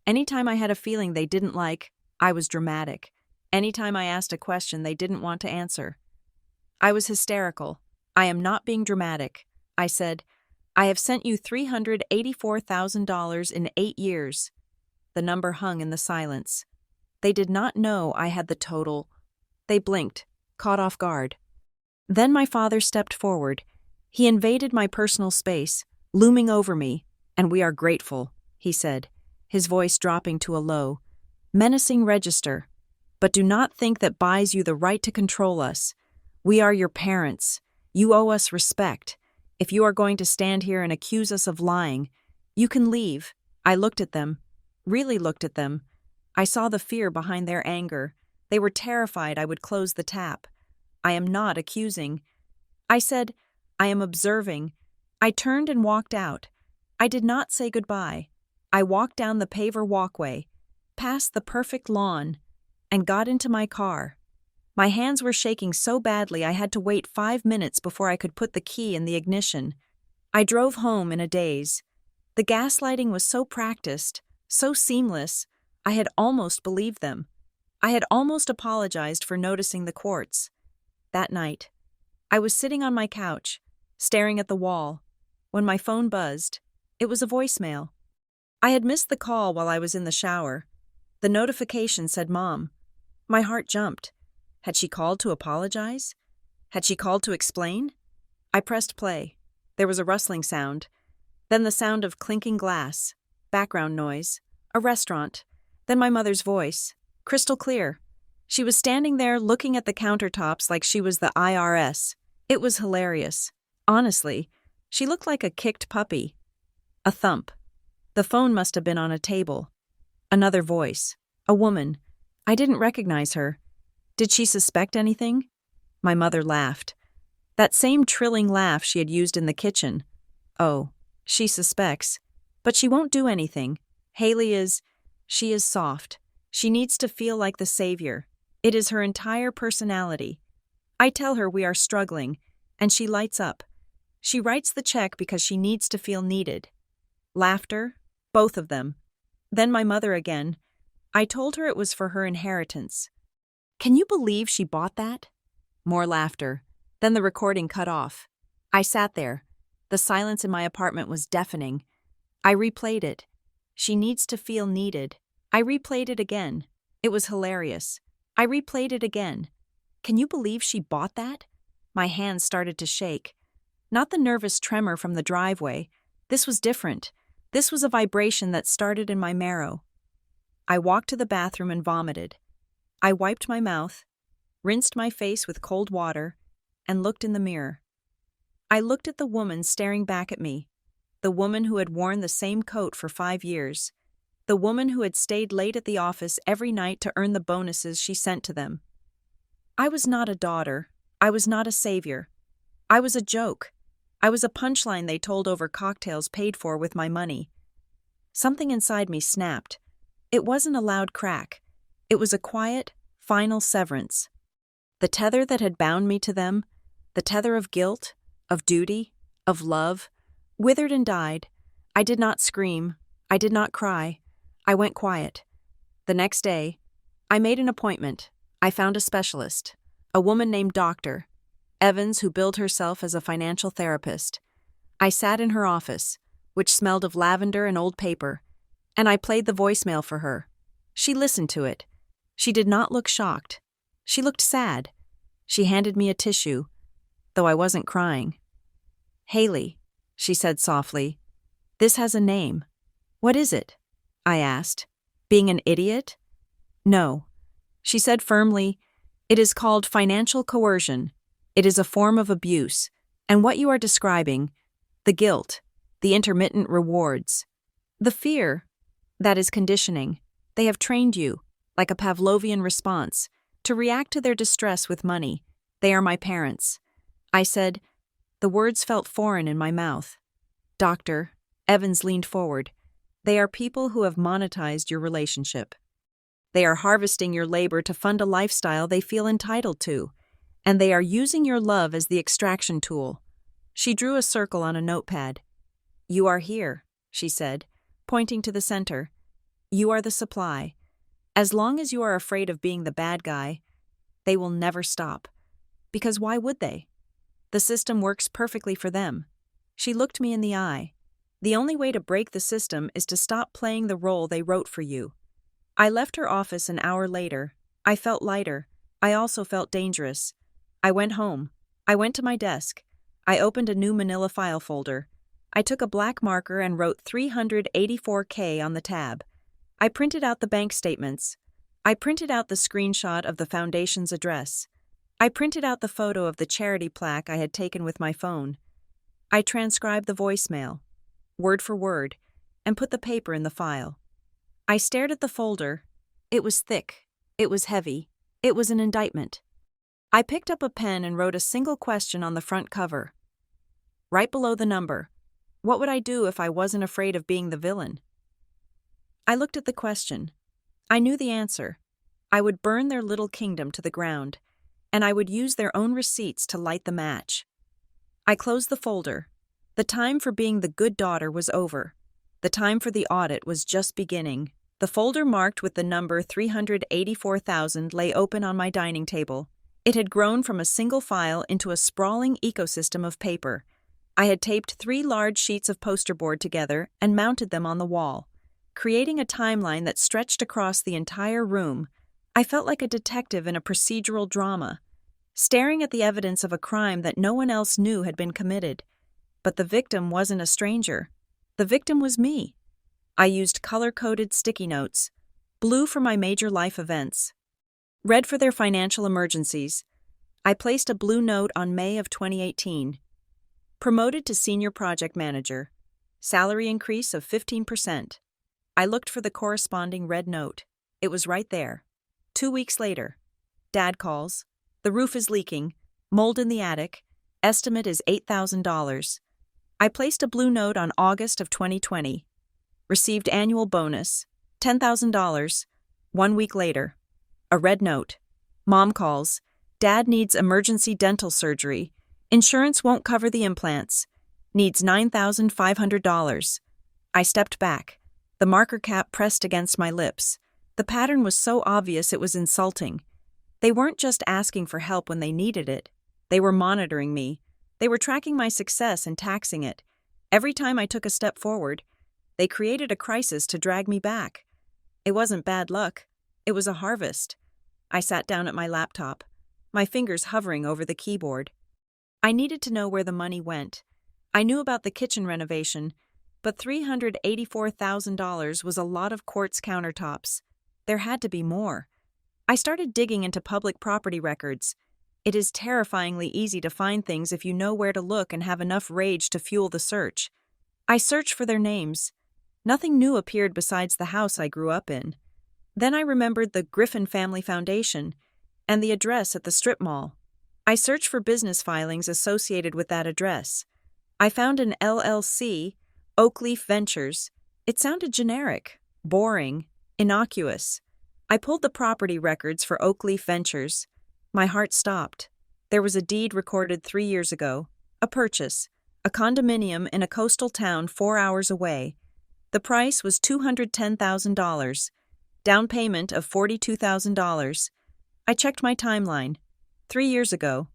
Anytime I had a feeling they didn't like, I was dramatic. Anytime I asked a question they didn't want to answer, I was hysterical. "I am not being dramatic," I said. "I have sent you $384,000 in 8 years. The number hung in the silence. They did not know I had the total. They blinked, caught off guard. Then my father stepped forward. He invaded my personal space, looming over me. "And we are grateful," he said, his voice dropping to a low, menacing register. "But do not think that buys you the right to control us. We are your parents. You owe us respect. If you are going to stand here and accuse us of lying, you can leave." I looked at them, really looked at them. I saw the fear behind their anger. They were terrified I would close the tap. "I am not accusing." I said, "I am observing." I turned and walked out. I did not say goodbye. I walked down the paver walkway, past the perfect lawn, and got into my car. My hands were shaking so badly I had to wait 5 minutes before I could put the key in the ignition. I drove home in a daze. The gaslighting was so practiced, so seamless, I had almost believed them. I had almost apologized for noticing the quartz. That night, I was sitting on my couch, staring at the wall, when my phone buzzed. It was a voicemail. I had missed the call while I was in the shower. The notification said Mom. My heart jumped. Had she called to apologize? Had she called to explain? I pressed play. There was a rustling sound, then the sound of clinking glass, background noise, a restaurant, then my mother's voice, crystal clear. She was standing there looking at the countertops like she was the IRS. It was hilarious. Honestly, she looked like a kicked puppy. A thump. The phone must have been on a table. Another voice. A woman. I didn't recognize her. Did she suspect anything? My mother laughed. That same trilling laugh she had used in the kitchen. Oh, she suspects. But she won't do anything. She is soft. She needs to feel like the savior. It is her entire personality. I tell her we are struggling, and she lights up. She writes the check because she needs to feel needed. Laughter, both of them. Then my mother again. I told her it was for her inheritance. Can you believe she bought that? More laughter. Then the recording cut off. I sat there. The silence in my apartment was deafening. I replayed it. She needs to feel needed. I replayed it again. It was hilarious. I replayed it again. Can you believe she bought that? My hands started to shake. Not the nervous tremor from the driveway. This was different. This was a vibration that started in my marrow. I walked to the bathroom and vomited. I wiped my mouth, rinsed my face with cold water, and looked in the mirror. I looked at the woman staring back at me, the woman who had worn the same coat for 5 years, the woman who had stayed late at the office every night to earn the bonuses she sent to them. I was not a daughter. I was not a savior. I was a joke. I was a punchline they told over cocktails paid for with my money. Something inside me snapped. It wasn't a loud crack. It was a quiet, final severance. The tether that had bound me to them, the tether of guilt, of duty, of love, withered and died. I did not scream. I did not cry. I went quiet. The next day, I made an appointment. I found a specialist, a woman named Dr. Evans, who billed herself as a financial therapist. I sat in her office, which smelled of lavender and old paper, and I played the voicemail for her. She listened to it. She did not look shocked. She looked sad. She handed me a tissue, though I wasn't crying. Haley, she said softly, this has a name. What is it? I asked. Being an idiot? No. She said firmly, it is called financial coercion. It is a form of abuse, and what you are describing, the guilt, the intermittent rewards, the fear, that is conditioning. They have trained you, like a Pavlovian response, to react to their distress with money. They are my parents. I said, the words felt foreign in my mouth. Doctor, Evans leaned forward. They are people who have monetized your relationship. They are harvesting your labor to fund a lifestyle they feel entitled to, and they are using your love as the extraction tool. She drew a circle on a notepad. You are here, she said, pointing to the center. You are the supply. As long as you are afraid of being the bad guy, they will never stop. Because why would they? The system works perfectly for them. She looked me in the eye. The only way to break the system is to stop playing the role they wrote for you. I left her office an hour later. I felt lighter. I also felt dangerous. I went home. I went to my desk. I opened a new manila file folder. I took a black marker and wrote $384K on the tab. I printed out the bank statements. I printed out the screenshot of the foundation's address. I printed out the photo of the charity plaque I had taken with my phone. I transcribed the voicemail, word for word, and put the paper in the file. I stared at the folder. It was thick. It was heavy. It was an indictment. I picked up a pen and wrote a single question on the front cover. Right below the number, what would I do if I wasn't afraid of being the villain? I looked at the question. I knew the answer. I would burn their little kingdom to the ground, and I would use their own receipts to light the match. I closed the folder. The time for being the good daughter was over. The time for the audit was just beginning. The folder marked with the number 384,000 lay open on my dining table. It had grown from a single file into a sprawling ecosystem of paper. I had taped 3 large sheets of poster board together and mounted them on the wall, creating a timeline that stretched across the entire room. I felt like a detective in a procedural drama, staring at the evidence of a crime that no one else knew had been committed. But the victim wasn't a stranger. The victim was me. I used color-coded sticky notes, blue for my major life events, red for their financial emergencies. I placed a blue note on May of 2018. Promoted to senior project manager. Salary increase of 15%. I looked for the corresponding red note. It was right there. 2 weeks later. Dad calls. The roof is leaking. Mold in the attic. Estimate is $8,000. I placed a blue note on August of 2020. Received annual bonus, $10,000. 1 week later. A red note. Mom calls. Dad needs emergency dental surgery. Insurance won't cover the implants. Needs $9,500. I stepped back. The marker cap pressed against my lips. The pattern was so obvious it was insulting. They weren't just asking for help when they needed it. They were monitoring me. They were tracking my success and taxing it. Every time I took a step forward, they created a crisis to drag me back. It wasn't bad luck. It was a harvest. I sat down at my laptop, my fingers hovering over the keyboard. I needed to know where the money went. I knew about the kitchen renovation, but $384,000 was a lot of quartz countertops. There had to be more. I started digging into public property records. It is terrifyingly easy to find things if you know where to look and have enough rage to fuel the search. I searched for their names. Nothing new appeared besides the house I grew up in. Then I remembered the Griffin Family Foundation and the address at the strip mall. I searched for business filings associated with that address. I found an LLC, Oakleaf Ventures. It sounded generic, boring, innocuous. I pulled the property records for Oakleaf Ventures. My heart stopped. There was a deed recorded 3 years ago, a purchase, a condominium in a coastal town 4 hours away. The price was $210,000, down payment of $42,000. I checked my timeline. 3 years ago.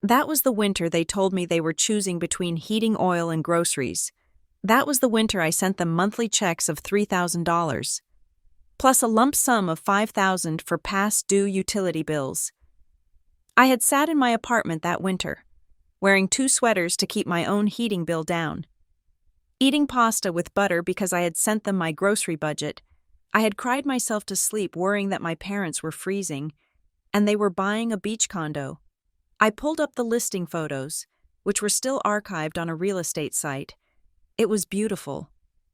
That was the winter they told me they were choosing between heating oil and groceries. That was the winter I sent them monthly checks of $3,000, plus a lump sum of $5,000 for past due utility bills. I had sat in my apartment that winter, wearing 2 sweaters to keep my own heating bill down, eating pasta with butter because I had sent them my grocery budget. I had cried myself to sleep worrying that my parents were freezing, and they were buying a beach condo. I pulled up the listing photos, which were still archived on a real estate site. It was beautiful.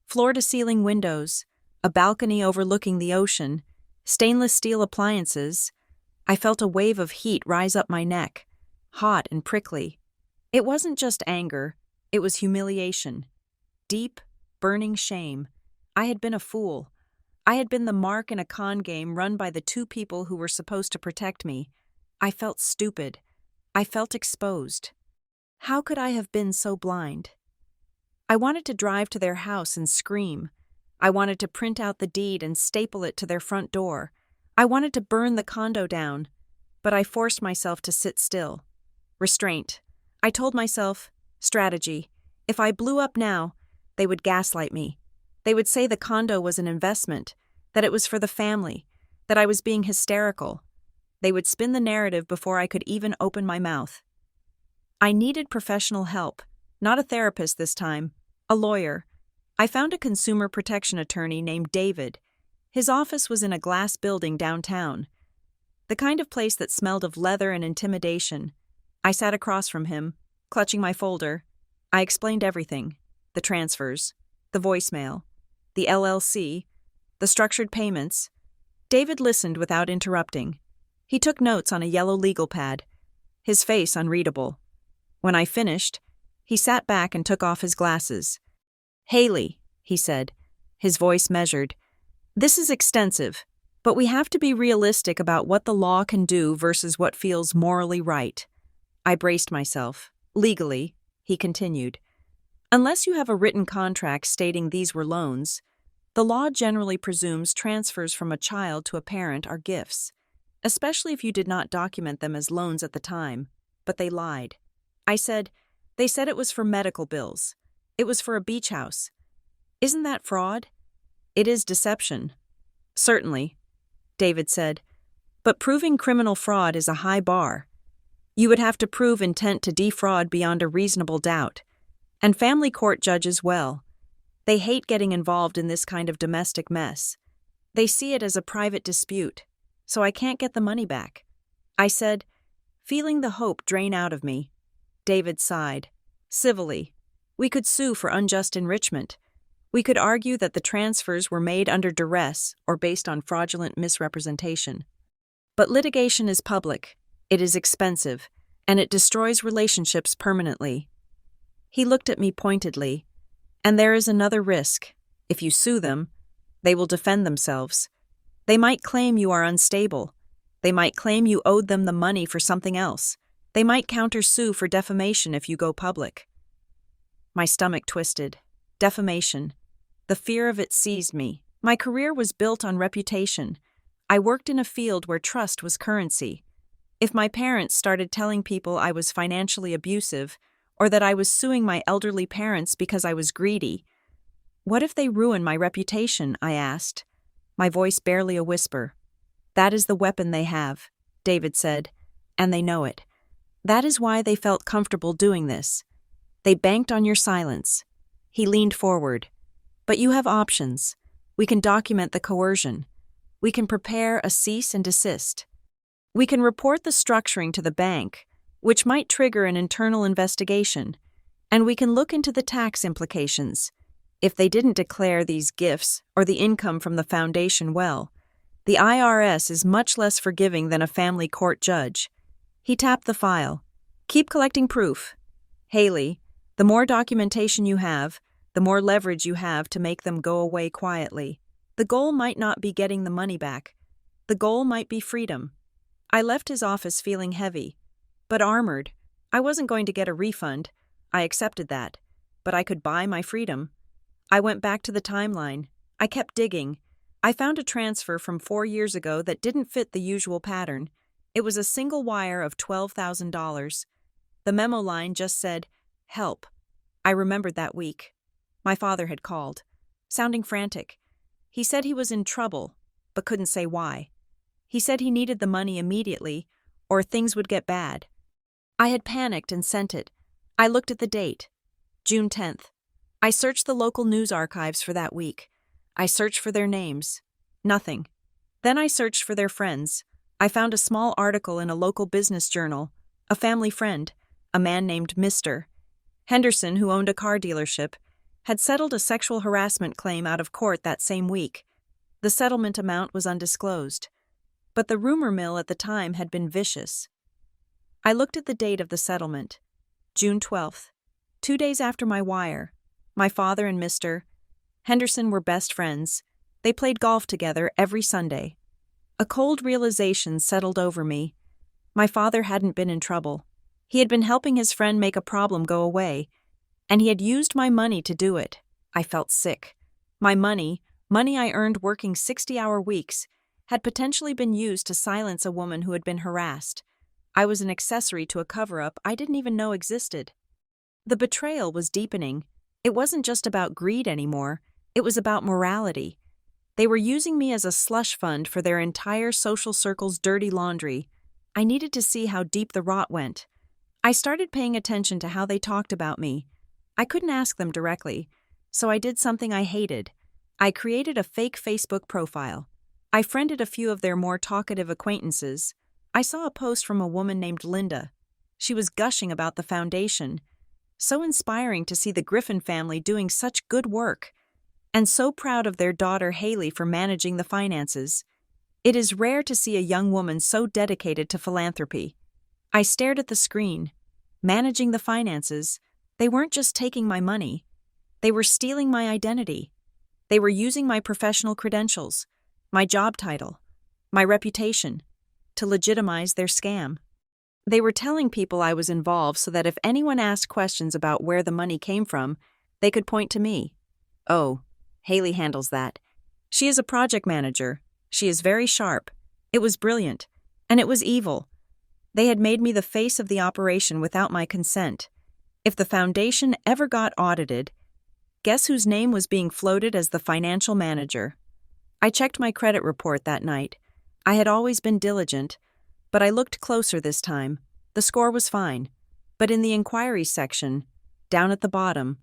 Floor-to-ceiling windows, a balcony overlooking the ocean, stainless steel appliances. I felt a wave of heat rise up my neck, hot and prickly. It wasn't just anger, it was humiliation. Deep, burning shame. I had been a fool. I had been the mark in a con game run by the 2 people who were supposed to protect me. I felt stupid. I felt exposed. How could I have been so blind? I wanted to drive to their house and scream. I wanted to print out the deed and staple it to their front door. I wanted to burn the condo down, but I forced myself to sit still. Restraint. I told myself, strategy. If I blew up now, they would gaslight me. They would say the condo was an investment, that it was for the family, that I was being hysterical. They would spin the narrative before I could even open my mouth. I needed professional help, not a therapist this time, a lawyer. I found a consumer protection attorney named David. His office was in a glass building downtown, the kind of place that smelled of leather and intimidation. I sat across from him, clutching my folder. I explained everything, the transfers, the voicemail, the LLC, the structured payments. David listened without interrupting. He took notes on a yellow legal pad, his face unreadable. When I finished, he sat back and took off his glasses. "Haley," he said, his voice measured, "this is extensive, But we have to be realistic about what the law can do versus what feels morally right. I braced myself. Legally, he continued. Unless you have a written contract stating these were loans, the law generally presumes transfers from a child to a parent are gifts, especially if you did not document them as loans at the time, but they lied. I said, they said it was for medical bills. It was for a beach house. Isn't that fraud? It is deception. Certainly, David said, but proving criminal fraud is a high bar. You would have to prove intent to defraud beyond a reasonable doubt. And family court judges, well, they hate getting involved in this kind of domestic mess. They see it as a private dispute, so I can't get the money back. I said, feeling the hope drain out of me. David sighed. Civilly, we could sue for unjust enrichment. We could argue that the transfers were made under duress or based on fraudulent misrepresentation. But litigation is public, it is expensive, and it destroys relationships permanently. He looked at me pointedly. And there is another risk. If you sue them, they will defend themselves. They might claim you are unstable. They might claim you owed them the money for something else. They might countersue for defamation if you go public. My stomach twisted. Defamation. The fear of it seized me. My career was built on reputation. I worked in a field where trust was currency. If my parents started telling people I was financially abusive, or that I was suing my elderly parents because I was greedy, what if they ruin my reputation? I asked, my voice barely a whisper. That is the weapon they have, David said, and they know it. That is why they felt comfortable doing this. They banked on your silence. He leaned forward. But you have options. We can document the coercion. We can prepare a cease and desist. We can report the structuring to the bank, which might trigger an internal investigation, and we can look into the tax implications. If they didn't declare these gifts or the income from the foundation well, the IRS is much less forgiving than a family court judge. He tapped the file. Keep collecting proof. Haley, the more documentation you have, the more leverage you have to make them go away quietly. The goal might not be getting the money back. The goal might be freedom. I left his office feeling heavy, but armored. I wasn't going to get a refund. I accepted that. But I could buy my freedom. I went back to the timeline. I kept digging. I found a transfer from 4 years ago that didn't fit the usual pattern. It was a single wire of $12,000. The memo line just said, "Help." I remembered that week. My father had called, sounding frantic. He said he was in trouble, but couldn't say why. He said he needed the money immediately, or things would get bad. I had panicked and sent it. I looked at the date, June 10th. I searched the local news archives for that week. I searched for their names. Nothing. Then I searched for their friends. I found a small article in a local business journal. A family friend, a man named Mr. Henderson, who owned a car dealership, had settled a sexual harassment claim out of court that same week. The settlement amount was undisclosed, but the rumor mill at the time had been vicious. I looked at the date of the settlement, June 12th, 2 days after my wire. My father and Mr. Henderson were best friends. They played golf together every Sunday. A cold realization settled over me. My father hadn't been in trouble. He had been helping his friend make a problem go away, and he had used my money to do it. I felt sick. My money I earned working 60-hour weeks, had potentially been used to silence a woman who had been harassed. I was an accessory to a cover-up I didn't even know existed. The betrayal was deepening. It wasn't just about greed anymore. It was about morality. They were using me as a slush fund for their entire social circle's dirty laundry. I needed to see how deep the rot went. I started paying attention to how they talked about me. I couldn't ask them directly, so I did something I hated. I created a fake Facebook profile. I friended a few of their more talkative acquaintances. I saw a post from a woman named Linda. She was gushing about the foundation. So inspiring to see the Griffin family doing such good work, and so proud of their daughter Haley for managing the finances. It is rare to see a young woman so dedicated to philanthropy. I stared at the screen. Managing the finances, they weren't just taking my money. They were stealing my identity. They were using my professional credentials, my job title, my reputation, to legitimize their scam. They were telling people I was involved so that if anyone asked questions about where the money came from, they could point to me. Oh, Haley handles that. She is a project manager. She is very sharp. It was brilliant. And it was evil. They had made me the face of the operation without my consent. If the foundation ever got audited, guess whose name was being floated as the financial manager? I checked my credit report that night. I had always been diligent, but I looked closer this time. The score was fine. But in the inquiries section, down at the bottom,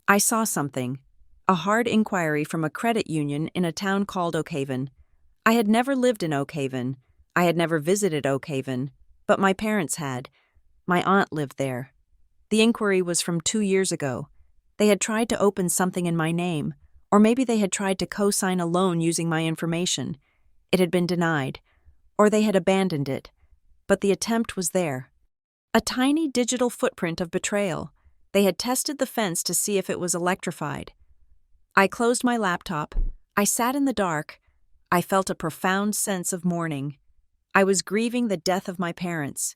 I saw something. A hard inquiry from a credit union in a town called Oakhaven. I had never lived in Oakhaven. I had never visited Oakhaven, but my parents had. My aunt lived there. The inquiry was from 2 years ago. They had tried to open something in my name, or maybe they had tried to co-sign a loan using my information. It had been denied, or they had abandoned it, but the attempt was there. A tiny digital footprint of betrayal. They had tested the fence to see if it was electrified. I closed my laptop. I sat in the dark. I felt a profound sense of mourning. I was grieving the death of my parents,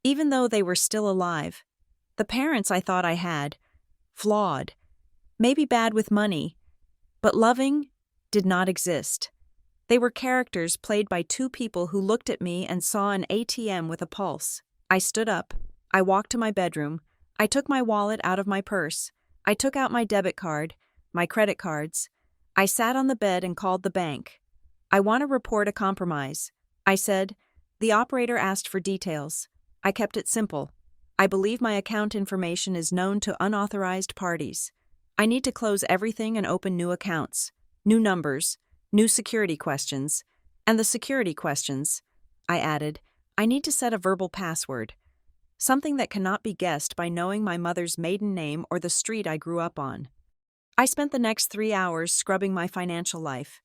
even though they were still alive. The parents I thought I had, flawed, maybe bad with money, but loving, did not exist. They were characters played by two people who looked at me and saw an ATM with a pulse. I stood up. I walked to my bedroom. I took my wallet out of my purse. I took out my debit card, my credit cards. I sat on the bed and called the bank. I want to report a compromise. I said. The operator asked for details. I kept it simple. I believe my account information is known to unauthorized parties. I need to close everything and open new accounts, new numbers, new security questions, and the security questions, I added, I need to set a verbal password, something that cannot be guessed by knowing my mother's maiden name or the street I grew up on. I spent the next 3 hours scrubbing my financial life.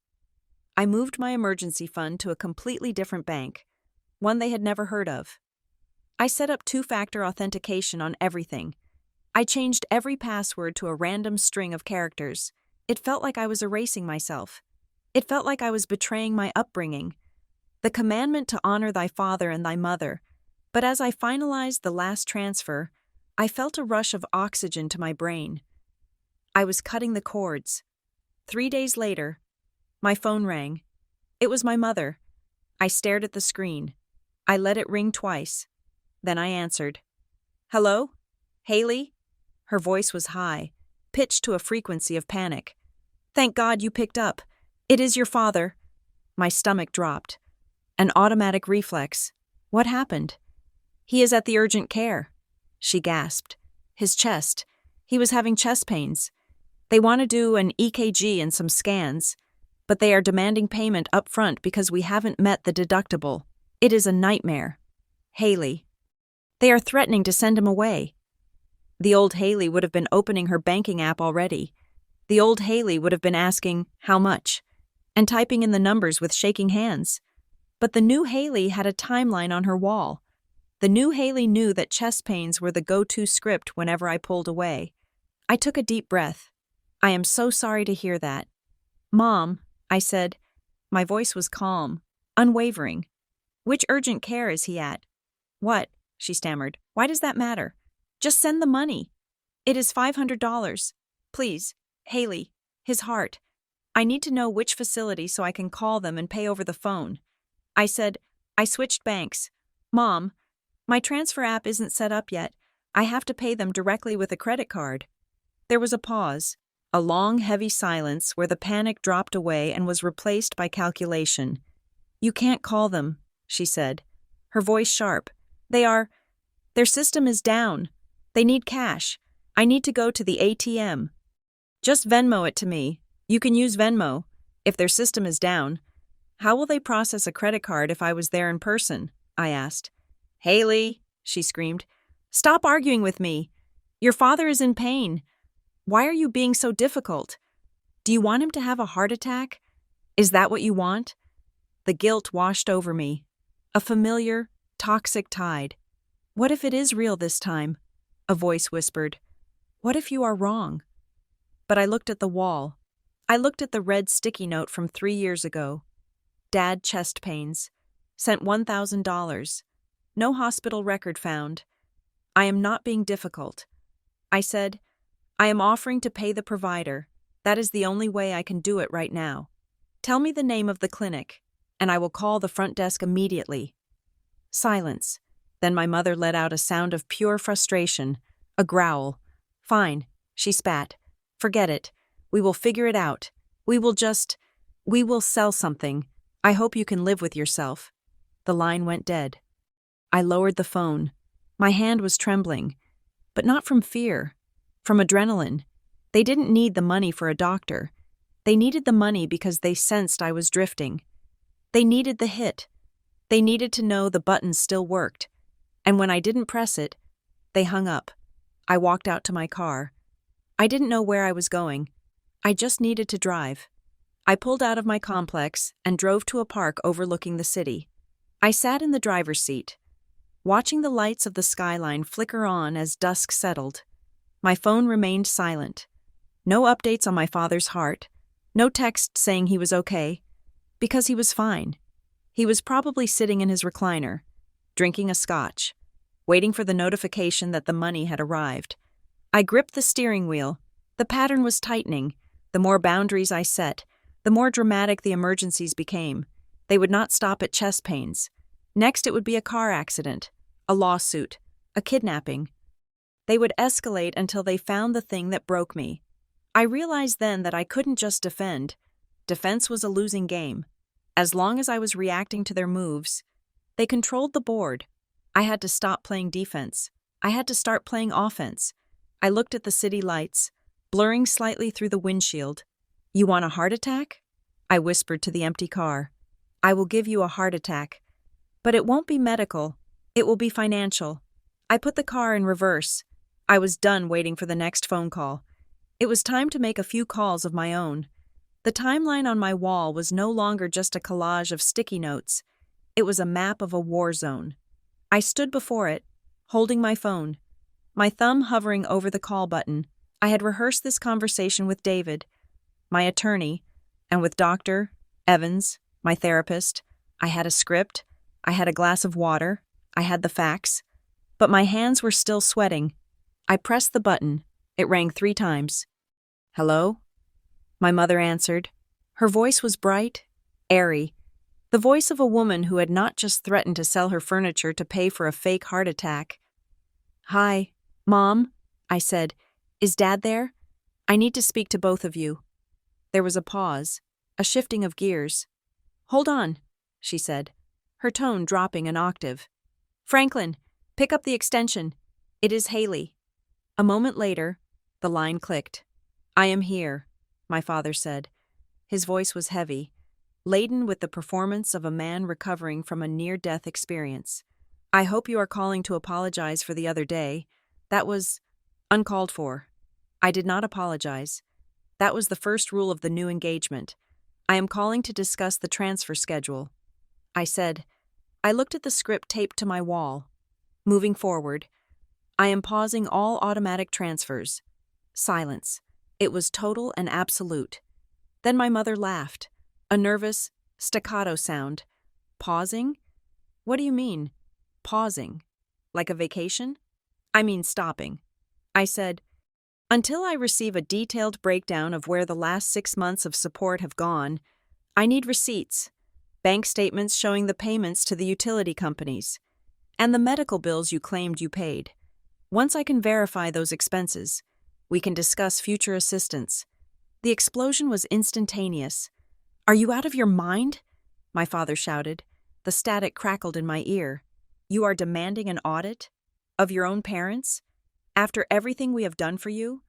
I moved my emergency fund to a completely different bank, one they had never heard of. I set up 2-factor authentication on everything. I changed every password to a random string of characters. It felt like I was erasing myself. It felt like I was betraying my upbringing. The commandment to honor thy father and thy mother. But as I finalized the last transfer, I felt a rush of oxygen to my brain. I was cutting the cords. 3 days later, my phone rang. It was my mother. I stared at the screen. I let it ring twice. Then I answered. Hello? Haley? Her voice was high, pitched to a frequency of panic. Thank God you picked up. It is your father. My stomach dropped. An automatic reflex. What happened? He is at the urgent care. She gasped. His chest. He was having chest pains. They want to do an EKG and some scans, but they are demanding payment up front because we haven't met the deductible. It is a nightmare. Haley. They are threatening to send him away. The old Haley would have been opening her banking app already. The old Haley would have been asking, how much? And typing in the numbers with shaking hands. But the new Haley had a timeline on her wall. The new Haley knew that chest pains were the go-to script whenever I pulled away. I took a deep breath. I am so sorry to hear that. Mom, I said. My voice was calm, unwavering. Which urgent care is he at? What? She stammered. Why does that matter? Just send the money. It is $500. Please, Haley, his heart. I need to know which facility so I can call them and pay over the phone. I said, I switched banks. Mom, my transfer app isn't set up yet. I have to pay them directly with a credit card. There was a pause, a long, heavy silence where the panic dropped away and was replaced by calculation. You can't call them, she said, her voice sharp. Their system is down. They need cash. I need to go to the ATM. Just Venmo it to me. You can use Venmo. If their system is down. How will they process a credit card if I was there in person? I asked. Haley, she screamed. Stop arguing with me. Your father is in pain. Why are you being so difficult? Do you want him to have a heart attack? Is that what you want? The guilt washed over me. A familiar, toxic tide. What if it is real this time? A voice whispered. What if you are wrong? But I looked at the wall. I looked at the red sticky note from 3 years ago. Dad chest pains. Sent $1,000. No hospital record found. I am not being difficult. I said, I am offering to pay the provider. That is the only way I can do it right now. Tell me the name of the clinic, and I will call the front desk immediately. Silence. Then my mother let out a sound of pure frustration, a growl. Fine, she spat. Forget it. We will figure it out. We will sell something. I hope you can live with yourself. The line went dead. I lowered the phone. My hand was trembling, but not from fear, from adrenaline. They didn't need the money for a doctor. They needed the money because they sensed I was drifting. They needed the hit. They needed to know the button still worked. And when I didn't press it, they hung up. I walked out to my car. I didn't know where I was going. I just needed to drive. I pulled out of my complex and drove to a park overlooking the city. I sat in the driver's seat, watching the lights of the skyline flicker on as dusk settled. My phone remained silent. No updates on my father's heart. No text saying he was okay. Because he was fine. He was probably sitting in his recliner, drinking a scotch, waiting for the notification that the money had arrived. I gripped the steering wheel. The pattern was tightening. The more boundaries I set, the more dramatic the emergencies became. They would not stop at chest pains. Next, it would be a car accident, a lawsuit, a kidnapping. They would escalate until they found the thing that broke me. I realized then that I couldn't just defend. Defense was a losing game. As long as I was reacting to their moves, they controlled the board. I had to stop playing defense. I had to start playing offense. I looked at the city lights, blurring slightly through the windshield. You want a heart attack? I whispered to the empty car. I will give you a heart attack. But it won't be medical. It will be financial. I put the car in reverse. I was done waiting for the next phone call. It was time to make a few calls of my own. The timeline on my wall was no longer just a collage of sticky notes. It was a map of a war zone. I stood before it, holding my phone, my thumb hovering over the call button. I had rehearsed this conversation with David, my attorney, and with Dr. Evans, my therapist. I had a script. I had a glass of water. I had the facts. But my hands were still sweating. I pressed the button. It rang 3 times. Hello? My mother answered. Her voice was bright, airy, the voice of a woman who had not just threatened to sell her furniture to pay for a fake heart attack. Hi, Mom, I said. Is Dad there? I need to speak to both of you. There was a pause, a shifting of gears. Hold on, she said, her tone dropping an octave. Franklin, pick up the extension. It is Haley. A moment later, the line clicked. I am here, my father said. His voice was heavy, laden with the performance of a man recovering from a near-death experience. I hope you are calling to apologize for the other day. That was uncalled for. I did not apologize. That was the first rule of the new engagement. I am calling to discuss the transfer schedule. I said. I looked at the script taped to my wall. Moving forward, I am pausing all automatic transfers. Silence. It was total and absolute. Then my mother laughed, a nervous, staccato sound. Pausing? What do you mean, pausing? Like a vacation? I mean stopping. I said, until I receive a detailed breakdown of where the last 6 months of support have gone, I need receipts, bank statements showing the payments to the utility companies, and the medical bills you claimed you paid. Once I can verify those expenses, we can discuss future assistance. The explosion was instantaneous. Are you out of your mind? My father shouted. The static crackled in my ear. You are demanding an audit? Of your own parents? After everything we have done for you?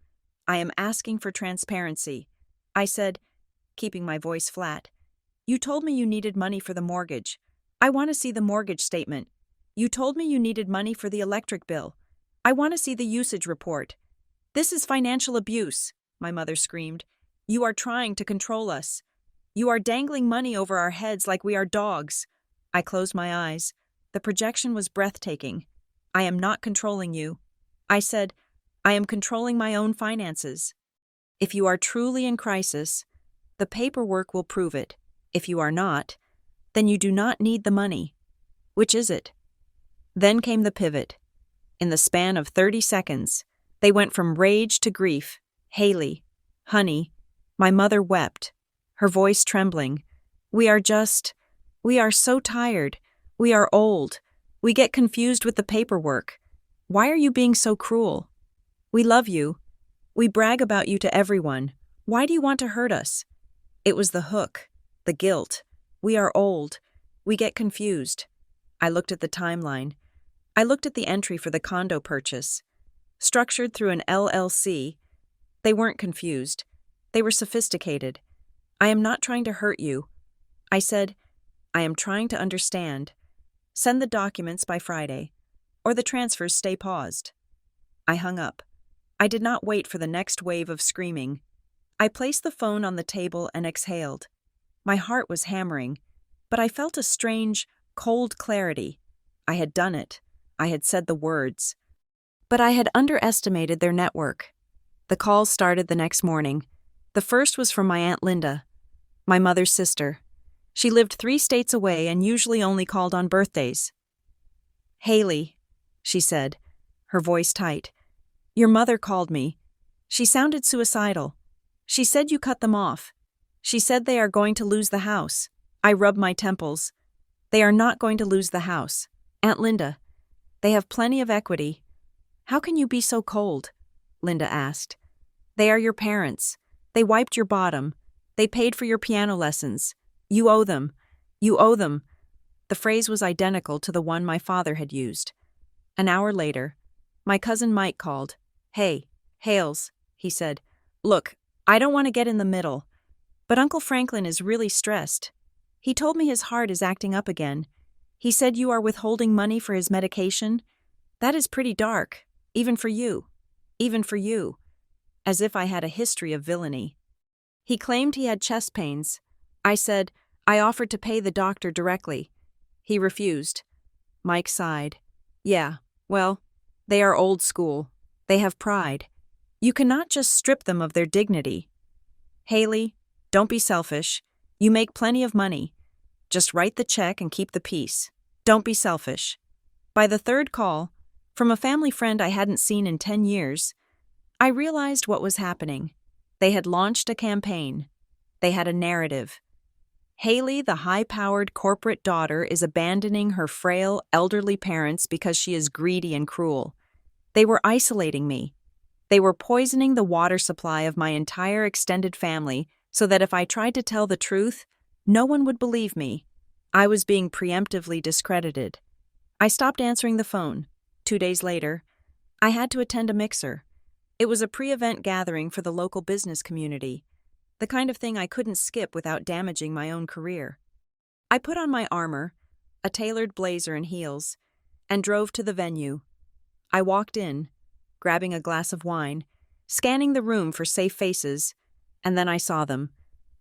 I am asking for transparency. I said, keeping my voice flat. You told me you needed money for the mortgage. I want to see the mortgage statement. You told me you needed money for the electric bill. I want to see the usage report. This is financial abuse, my mother screamed. You are trying to control us. You are dangling money over our heads like we are dogs. I closed my eyes. The projection was breathtaking. I am not controlling you. I said, I am controlling my own finances. If you are truly in crisis, the paperwork will prove it. If you are not, Then you do not need the money. Which is it? Then came the pivot. In the span of 30 seconds, they went from rage to grief. Haley, honey, my mother wept, her voice trembling. We are so tired. We are old. We get confused with the paperwork. Why are you being so cruel? We love you. We brag about you to everyone. Why do you want to hurt us? It was the hook, the guilt. We are old. We get confused. I looked at the timeline. I looked at the entry for the condo purchase. Structured through an LLC. They weren't confused. They were sophisticated. I am not trying to hurt you. I said, I am trying to understand. Send the documents by Friday, or the transfers stay paused. I hung up. I did not wait for the next wave of screaming. I placed the phone on the table and exhaled. My heart was hammering, but I felt a strange, cold clarity. I had done it. I had said the words. But I had underestimated their network. The calls started the next morning. The first was from my Aunt Linda, my mother's sister. She lived 3 states away and usually only called on birthdays. Haley, she said, her voice tight. Your mother called me. She sounded suicidal. She said you cut them off. She said they are going to lose the house. I rubbed my temples. They are not going to lose the house. Aunt Linda, they have plenty of equity. How can you be so cold? Linda asked. They are your parents. They wiped your bottom. They paid for your piano lessons. You owe them. You owe them. The phrase was identical to the one my father had used. An hour later, my cousin Mike called. Hey, Hales, he said. Look, I don't want to get in the middle, but Uncle Franklin is really stressed. He told me his heart is acting up again. He said you are withholding money for his medication. That is pretty dark, even for you. Even for you. As if I had a history of villainy. He claimed he had chest pains. I said, I offered to pay the doctor directly. He refused. Mike sighed. Yeah, well, they are old school. They have pride. You cannot just strip them of their dignity. Haley, don't be selfish. You make plenty of money. Just write the check and keep the peace. Don't be selfish. By the third call, from a family friend I hadn't seen in 10 years, I realized what was happening. They had launched a campaign. They had a narrative. Haley, the high-powered corporate daughter, is abandoning her frail, elderly parents because she is greedy and cruel. They were isolating me. They were poisoning the water supply of my entire extended family so that if I tried to tell the truth, no one would believe me. I was being preemptively discredited. I stopped answering the phone. 2 days later, I had to attend a mixer. It was a pre-event gathering for the local business community, the kind of thing I couldn't skip without damaging my own career. I put on my armor, a tailored blazer and heels, and drove to the venue. I walked in, grabbing a glass of wine, scanning the room for safe faces, and then I saw them.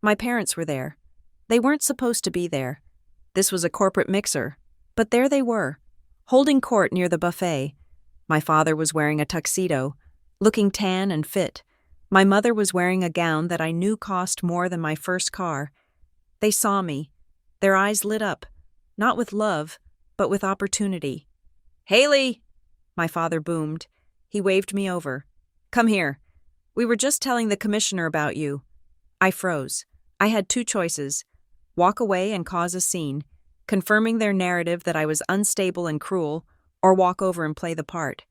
My parents were there. They weren't supposed to be there. This was a corporate mixer, but there they were, holding court near the buffet. My father was wearing a tuxedo, looking tan and fit. My mother was wearing a gown that I knew cost more than my first car. They saw me. Their eyes lit up, not with love, but with opportunity. Haley! My father boomed. He waved me over. Come here. We were just telling the commissioner about you. I froze. I had 2 choices. Walk away and cause a scene, confirming their narrative that I was unstable and cruel, or walk over and play the part.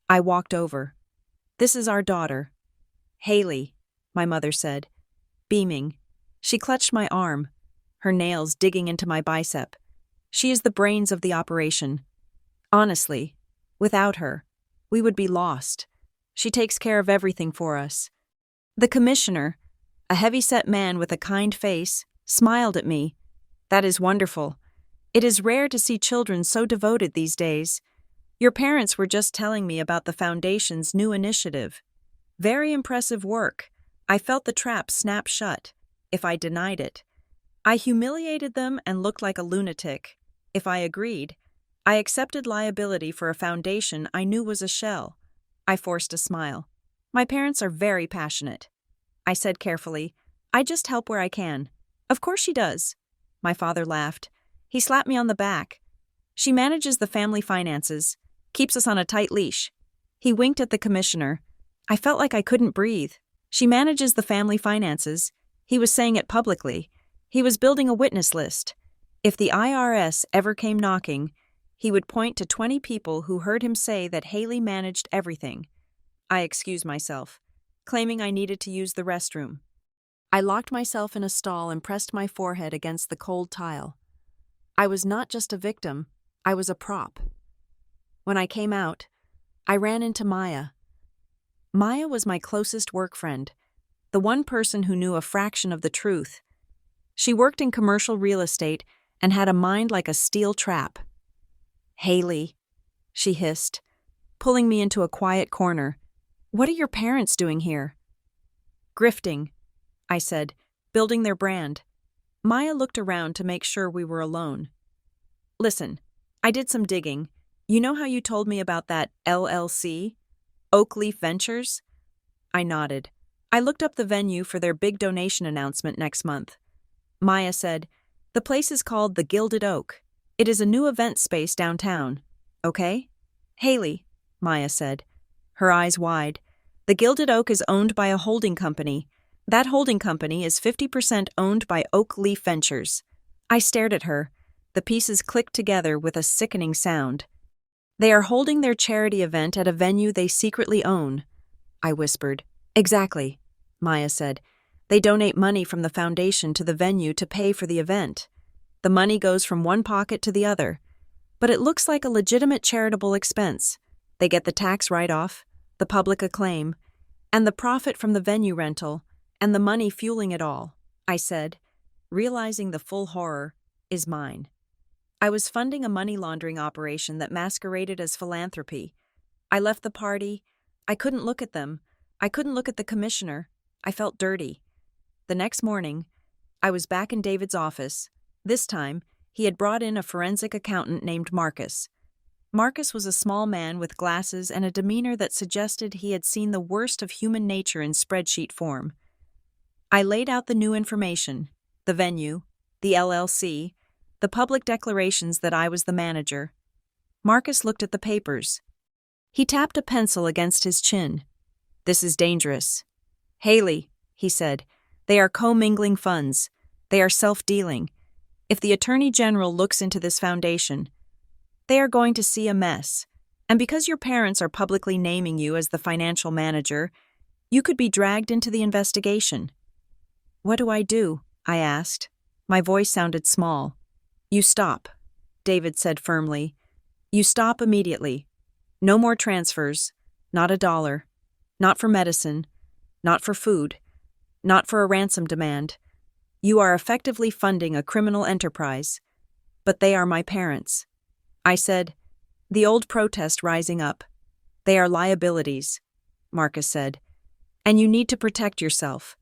I walked over. This is our daughter. Haley, my mother said, beaming. She clutched my arm, her nails digging into my bicep. She is the brains of the operation. Honestly, without her, we would be lost. She takes care of everything for us. The commissioner, a heavy-set man with a kind face, smiled at me. That is wonderful. It is rare to see children so devoted these days. Your parents were just telling me about the Foundation's new initiative. Very impressive work. I felt the trap snap shut, if I denied it. I humiliated them and looked like a lunatic. If I agreed, I accepted liability for a foundation I knew was a shell. I forced a smile. My parents are very passionate. I said carefully, I just help where I can. Of course she does. My father laughed. He slapped me on the back. She manages the family finances, keeps us on a tight leash. He winked at the commissioner. I felt like I couldn't breathe. She manages the family finances. He was saying it publicly. He was building a witness list. If the IRS ever came knocking, he would point to 20 people who heard him say that Haley managed everything. I excused myself, claiming I needed to use the restroom. I locked myself in a stall and pressed my forehead against the cold tile. I was not just a victim, I was a prop. When I came out, I ran into Maya. Maya was my closest work friend, the one person who knew a fraction of the truth. She worked in commercial real estate and had a mind like a steel trap. Haley, she hissed, pulling me into a quiet corner. What are your parents doing here? Grifting, I said, building their brand. Maya looked around to make sure we were alone. Listen, I did some digging. You know how you told me about that LLC? Oak Leaf Ventures? I nodded. I looked up the venue for their big donation announcement next month. Maya said, the place is called the Gilded Oak. It is a new event space downtown. Okay? Haley, Maya said, her eyes wide. The Gilded Oak is owned by a holding company. That holding company is 50% owned by Oak Leaf Ventures. I stared at her. The pieces clicked together with a sickening sound. They are holding their charity event at a venue they secretly own, I whispered. Exactly, Maya said. They donate money from the foundation to the venue to pay for the event. The money goes from one pocket to the other. But it looks like a legitimate charitable expense. They get the tax write-off, the public acclaim, and the profit from the venue rental, and the money fueling it all, I said, realizing the full horror is mine. I was funding a money laundering operation that masqueraded as philanthropy. I left the party. I couldn't look at them. I couldn't look at the commissioner. I felt dirty. The next morning, I was back in David's office. This time, he had brought in a forensic accountant named Marcus. Marcus was a small man with glasses and a demeanor that suggested he had seen the worst of human nature in spreadsheet form. I laid out the new information, the venue, the LLC, the public declarations that I was the manager. Marcus looked at the papers. He tapped a pencil against his chin. This is dangerous. Haley, he said, they are commingling funds. They are self-dealing. If the Attorney General looks into this foundation, they are going to see a mess. And because your parents are publicly naming you as the financial manager, you could be dragged into the investigation. What do I do? I asked. My voice sounded small. You stop, David said firmly. You stop immediately. No more transfers. Not $1. Not for medicine. Not for food. Not for a ransom demand. You are effectively funding a criminal enterprise. But they are my parents. I said, the old protest rising up. They are liabilities, Marcus said. And you need to protect yourself.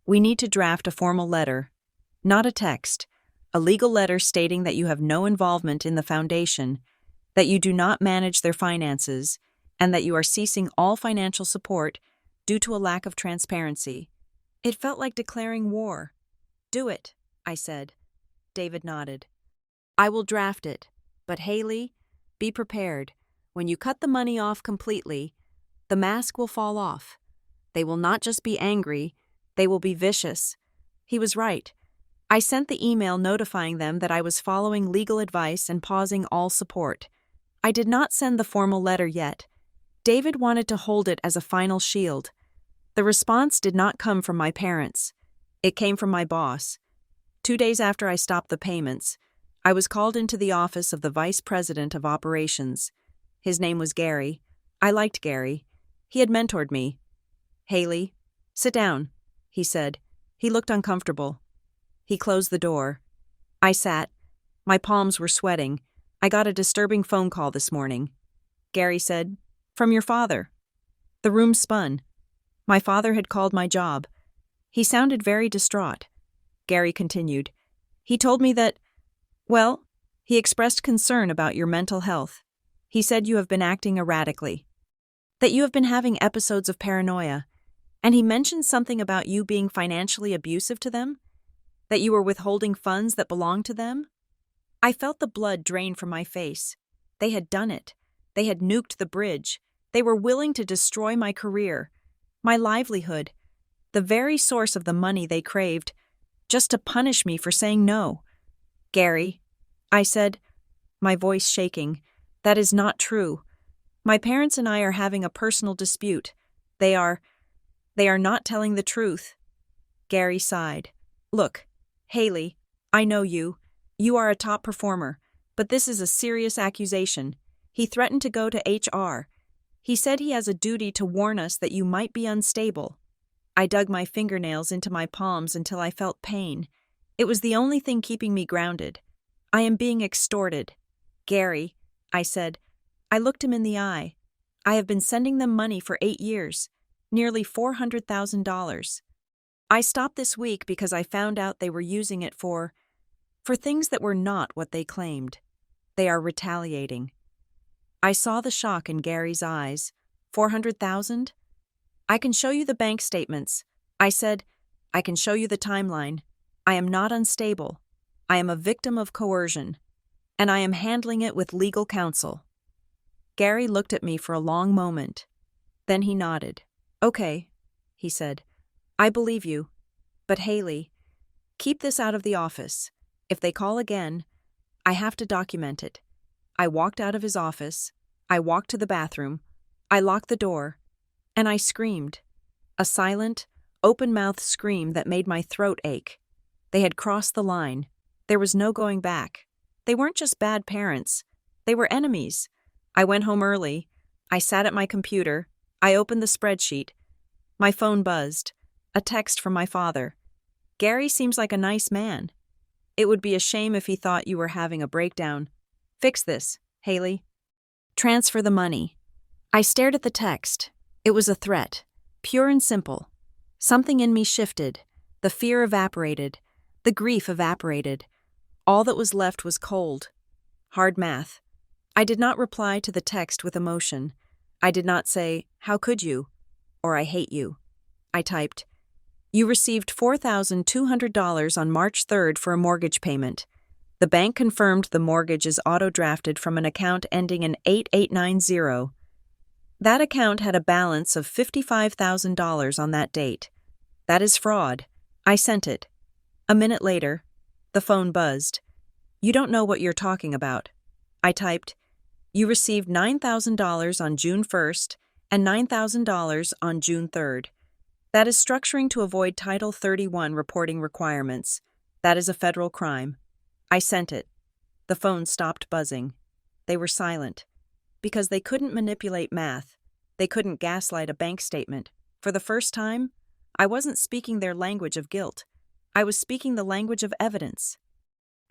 We need to draft a formal letter. Not a text. A legal letter stating that you have no involvement in the foundation, that you do not manage their finances, and that you are ceasing all financial support due to a lack of transparency. It felt like declaring war. Do it, I said. David nodded. I will draft it, but Haley, be prepared. When you cut the money off completely, the mask will fall off. They will not just be angry, they will be vicious. He was right. I sent the email notifying them that I was following legal advice and pausing all support. I did not send the formal letter yet. David wanted to hold it as a final shield. The response did not come from my parents. It came from my boss. 2 days after I stopped the payments, I was called into the office of the Vice President of Operations. His name was Gary. I liked Gary. He had mentored me. Haley, sit down, he said. He looked uncomfortable. He closed the door. I sat. My palms were sweating. I got a disturbing phone call this morning. Gary said, from your father. The room spun. My father had called my job. He sounded very distraught. Gary continued. He told me that, well, he expressed concern about your mental health. He said you have been acting erratically, that you have been having episodes of paranoia, and he mentioned something about you being financially abusive to them. That you were withholding funds that belonged to them? I felt the blood drain from my face. They had done it. They had nuked the bridge. They were willing to destroy my career, my livelihood, the very source of the money they craved, just to punish me for saying no. Gary, I said, my voice shaking, that is not true. My parents and I are having a personal dispute. They are not telling the truth. Gary sighed. Look, Haley, I know you. You are a top performer, but this is a serious accusation. He threatened to go to HR. He said he has a duty to warn us that you might be unstable. I dug my fingernails into my palms until I felt pain. It was the only thing keeping me grounded. I am being extorted. Gary, I said. I looked him in the eye. I have been sending them money for 8 years, nearly $400,000. I stopped this week because I found out they were using it for things that were not what they claimed. They are retaliating. I saw the shock in Gary's eyes. 400,000? I can show you the bank statements. I said, I can show you the timeline. I am not unstable. I am a victim of coercion, and I am handling it with legal counsel. Gary looked at me for a long moment. Then he nodded. Okay, he said. I believe you. But Haley, keep this out of the office. If they call again, I have to document it. I walked out of his office. I walked to the bathroom. I locked the door. And I screamed. A silent, open-mouthed scream that made my throat ache. They had crossed the line. There was no going back. They weren't just bad parents. They were enemies. I went home early. I sat at my computer. I opened the spreadsheet. My phone buzzed. A text from my father. Gary seems like a nice man. It would be a shame if he thought you were having a breakdown. Fix this, Haley. Transfer the money. I stared at the text. It was a threat, pure and simple. Something in me shifted. The fear evaporated. The grief evaporated. All that was left was cold. Hard math. I did not reply to the text with emotion. I did not say, "How could you?" or "I hate you." I typed, "You received $4,200 on March 3rd for a mortgage payment. The bank confirmed the mortgage is auto-drafted from an account ending in 8890. That account had a balance of $55,000 on that date. That is fraud. I sent it." A minute later, the phone buzzed. "You don't know what you're talking about." I typed, "You received $9,000 on June 1st and $9,000 on June 3rd. That is structuring to avoid Title 31 reporting requirements. That is a federal crime." I sent it. The phone stopped buzzing. They were silent. Because they couldn't manipulate math. They couldn't gaslight a bank statement. For the first time, I wasn't speaking their language of guilt. I was speaking the language of evidence.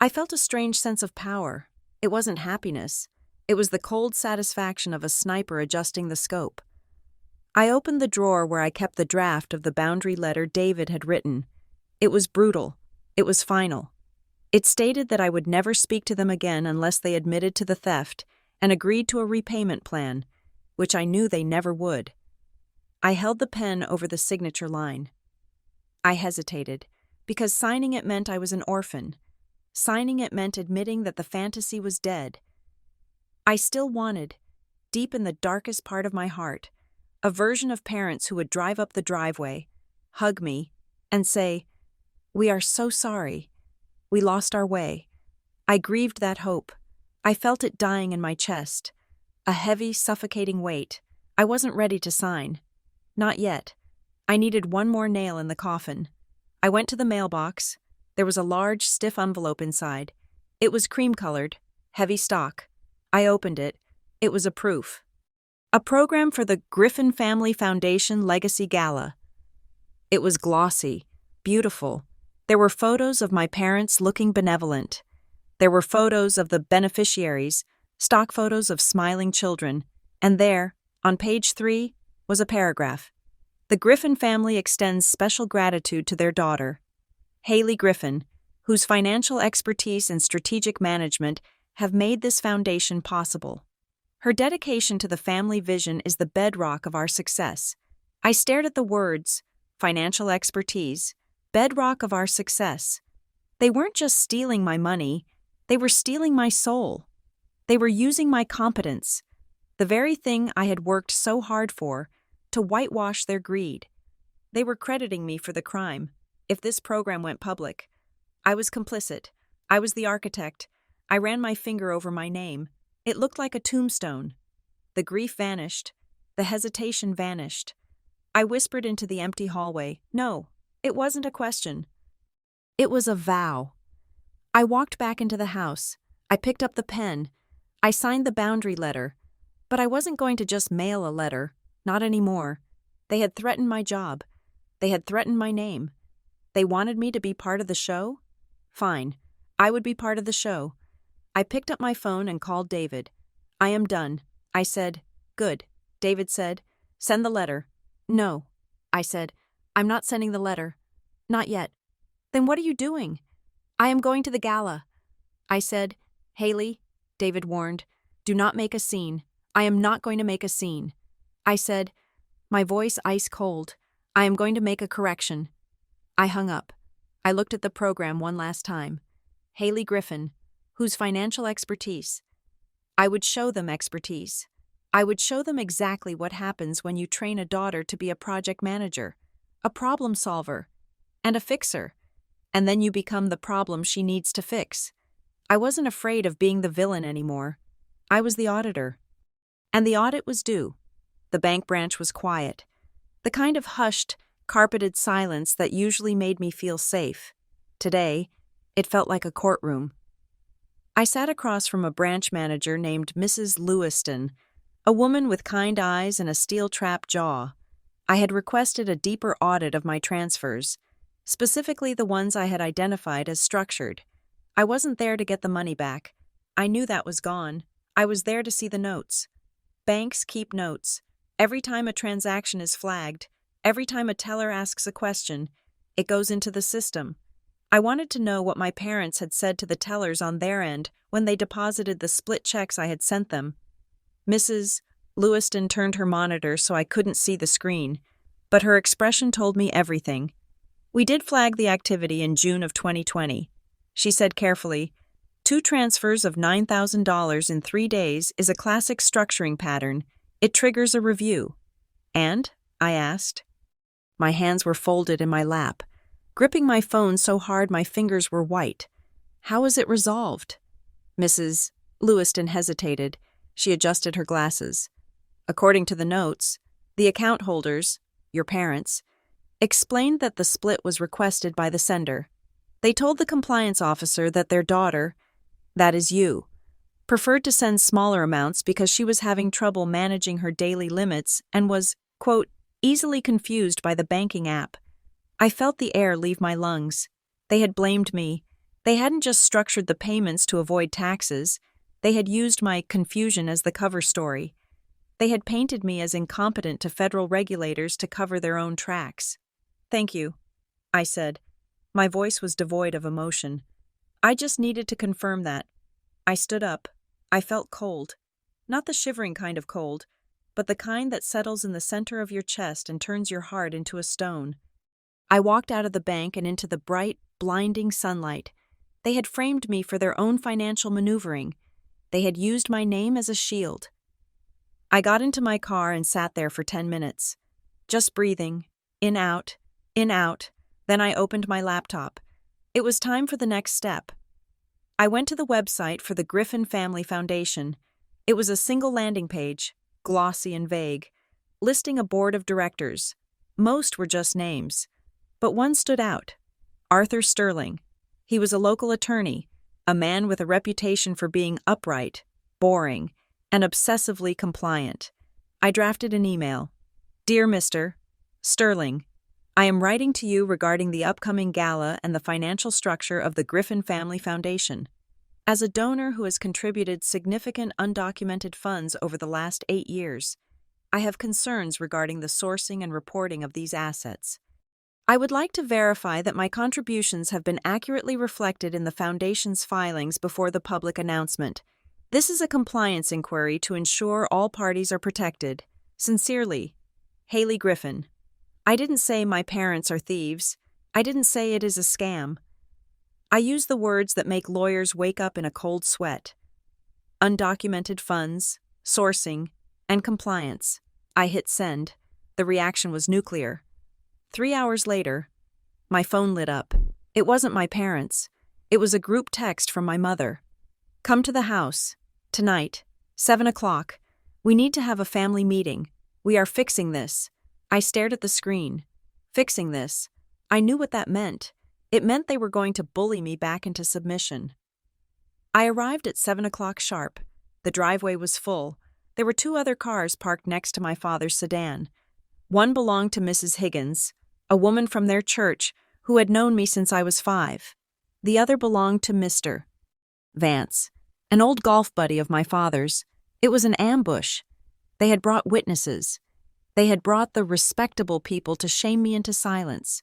I felt a strange sense of power. It wasn't happiness. It was the cold satisfaction of a sniper adjusting the scope. I opened the drawer where I kept the draft of the boundary letter David had written. It was brutal. It was final. It stated that I would never speak to them again unless they admitted to the theft and agreed to a repayment plan, which I knew they never would. I held the pen over the signature line. I hesitated, because signing it meant I was an orphan. Signing it meant admitting that the fantasy was dead. I still wanted, deep in the darkest part of my heart, a version of parents who would drive up the driveway, hug me, and say, "We are so sorry. We lost our way." I grieved that hope. I felt it dying in my chest. A heavy, suffocating weight. I wasn't ready to sign. Not yet. I needed one more nail in the coffin. I went to the mailbox. There was a large, stiff envelope inside. It was cream-colored, heavy stock. I opened it. It was a proof. A program for the Griffin Family Foundation Legacy Gala. It was glossy, beautiful. There were photos of my parents looking benevolent. There were photos of the beneficiaries, stock photos of smiling children, and there, on page 3, was a paragraph. The Griffin family extends special gratitude to their daughter, Haley Griffin, whose financial expertise and strategic management have made this foundation possible. Her dedication to the family vision is the bedrock of our success. I stared at the words, financial expertise, bedrock of our success. They weren't just stealing my money, they were stealing my soul. They were using my competence, the very thing I had worked so hard for, to whitewash their greed. They were crediting me for the crime. If this program went public, I was complicit. I was the architect. I ran my finger over my name. It looked like a tombstone. The grief vanished. The hesitation vanished. I whispered into the empty hallway, "No, it wasn't a question. It was a vow." I walked back into the house. I picked up the pen. I signed the boundary letter. But I wasn't going to just mail a letter. Not anymore. They had threatened my job. They had threatened my name. They wanted me to be part of the show? Fine. I would be part of the show. I picked up my phone and called David. "I am done." I said. "Good." David said, "Send the letter." "No." I said, "I'm not sending the letter. Not yet." "Then what are you doing?" "I am going to the gala." I said, "Haley," David warned, "do not make a scene. I am not going to make a scene." I said, my voice ice cold, "I am going to make a correction." I hung up. I looked at the program one last time. Haley Griffin, whose financial expertise? I would show them expertise. I would show them exactly what happens when you train a daughter to be a project manager, a problem solver, and a fixer, and then you become the problem she needs to fix. I wasn't afraid of being the villain anymore. I was the auditor. And the audit was due. The bank branch was quiet, the kind of hushed, carpeted silence that usually made me feel safe. Today, it felt like a courtroom. I sat across from a branch manager named Mrs. Lewiston, a woman with kind eyes and a steel-trap jaw. I had requested a deeper audit of my transfers, specifically the ones I had identified as structured. I wasn't there to get the money back. I knew that was gone. I was there to see the notes. Banks keep notes. Every time a transaction is flagged, every time a teller asks a question, it goes into the system. I wanted to know what my parents had said to the tellers on their end when they deposited the split checks I had sent them. Mrs. Lewiston turned her monitor so I couldn't see the screen, but her expression told me everything. "We did flag the activity in June of 2020. She said carefully, 2 transfers of $9,000 in 3 days is a classic structuring pattern. It triggers a review." "And?" I asked. My hands were folded in my lap, gripping my phone so hard my fingers were white. "How is it resolved?" Mrs. Lewiston hesitated. She adjusted her glasses. "According to the notes, the account holders, your parents, explained that the split was requested by the sender. They told the compliance officer that their daughter, that is you, preferred to send smaller amounts because she was having trouble managing her daily limits and was, quote, easily confused by the banking app." I felt the air leave my lungs. They had blamed me. They hadn't just structured the payments to avoid taxes. They had used my confusion as the cover story. They had painted me as incompetent to federal regulators to cover their own tracks. "Thank you," I said. My voice was devoid of emotion. I just needed to confirm that. I stood up. I felt cold. Not the shivering kind of cold, but the kind that settles in the center of your chest and turns your heart into a stone. I walked out of the bank and into the bright, blinding sunlight. They had framed me for their own financial maneuvering. They had used my name as a shield. I got into my car and sat there for 10 minutes, just breathing, in, out, in, out. Then I opened my laptop. It was time for the next step. I went to the website for the Griffin Family Foundation. It was a single landing page, glossy and vague, listing a board of directors. Most were just names, but one stood out. Arthur Sterling. He was a local attorney, a man with a reputation for being upright, boring, and obsessively compliant. I drafted an email. "Dear Mr. Sterling, I am writing to you regarding the upcoming gala and the financial structure of the Griffin Family Foundation. As a donor who has contributed significant undocumented funds over the last 8 years, I have concerns regarding the sourcing and reporting of these assets. I would like to verify that my contributions have been accurately reflected in the Foundation's filings before the public announcement. This is a compliance inquiry to ensure all parties are protected. Sincerely, Haley Griffin." I didn't say my parents are thieves. I didn't say it is a scam. I used the words that make lawyers wake up in a cold sweat: undocumented funds, sourcing, and compliance. I hit send. The reaction was nuclear. 3 hours later, my phone lit up. It wasn't my parents. It was a group text from my mother. "Come to the house. Tonight. 7 o'clock. We need to have a family meeting. We are fixing this." I stared at the screen. Fixing this. I knew what that meant. It meant they were going to bully me back into submission. I arrived at 7 o'clock sharp. The driveway was full. There were 2 other cars parked next to my father's sedan. One belonged to Mrs. Higgins, a woman from their church who had known me since I was 5. The other belonged to Mr. Vance, an old golf buddy of my father's. It was an ambush. They had brought witnesses. They had brought the respectable people to shame me into silence.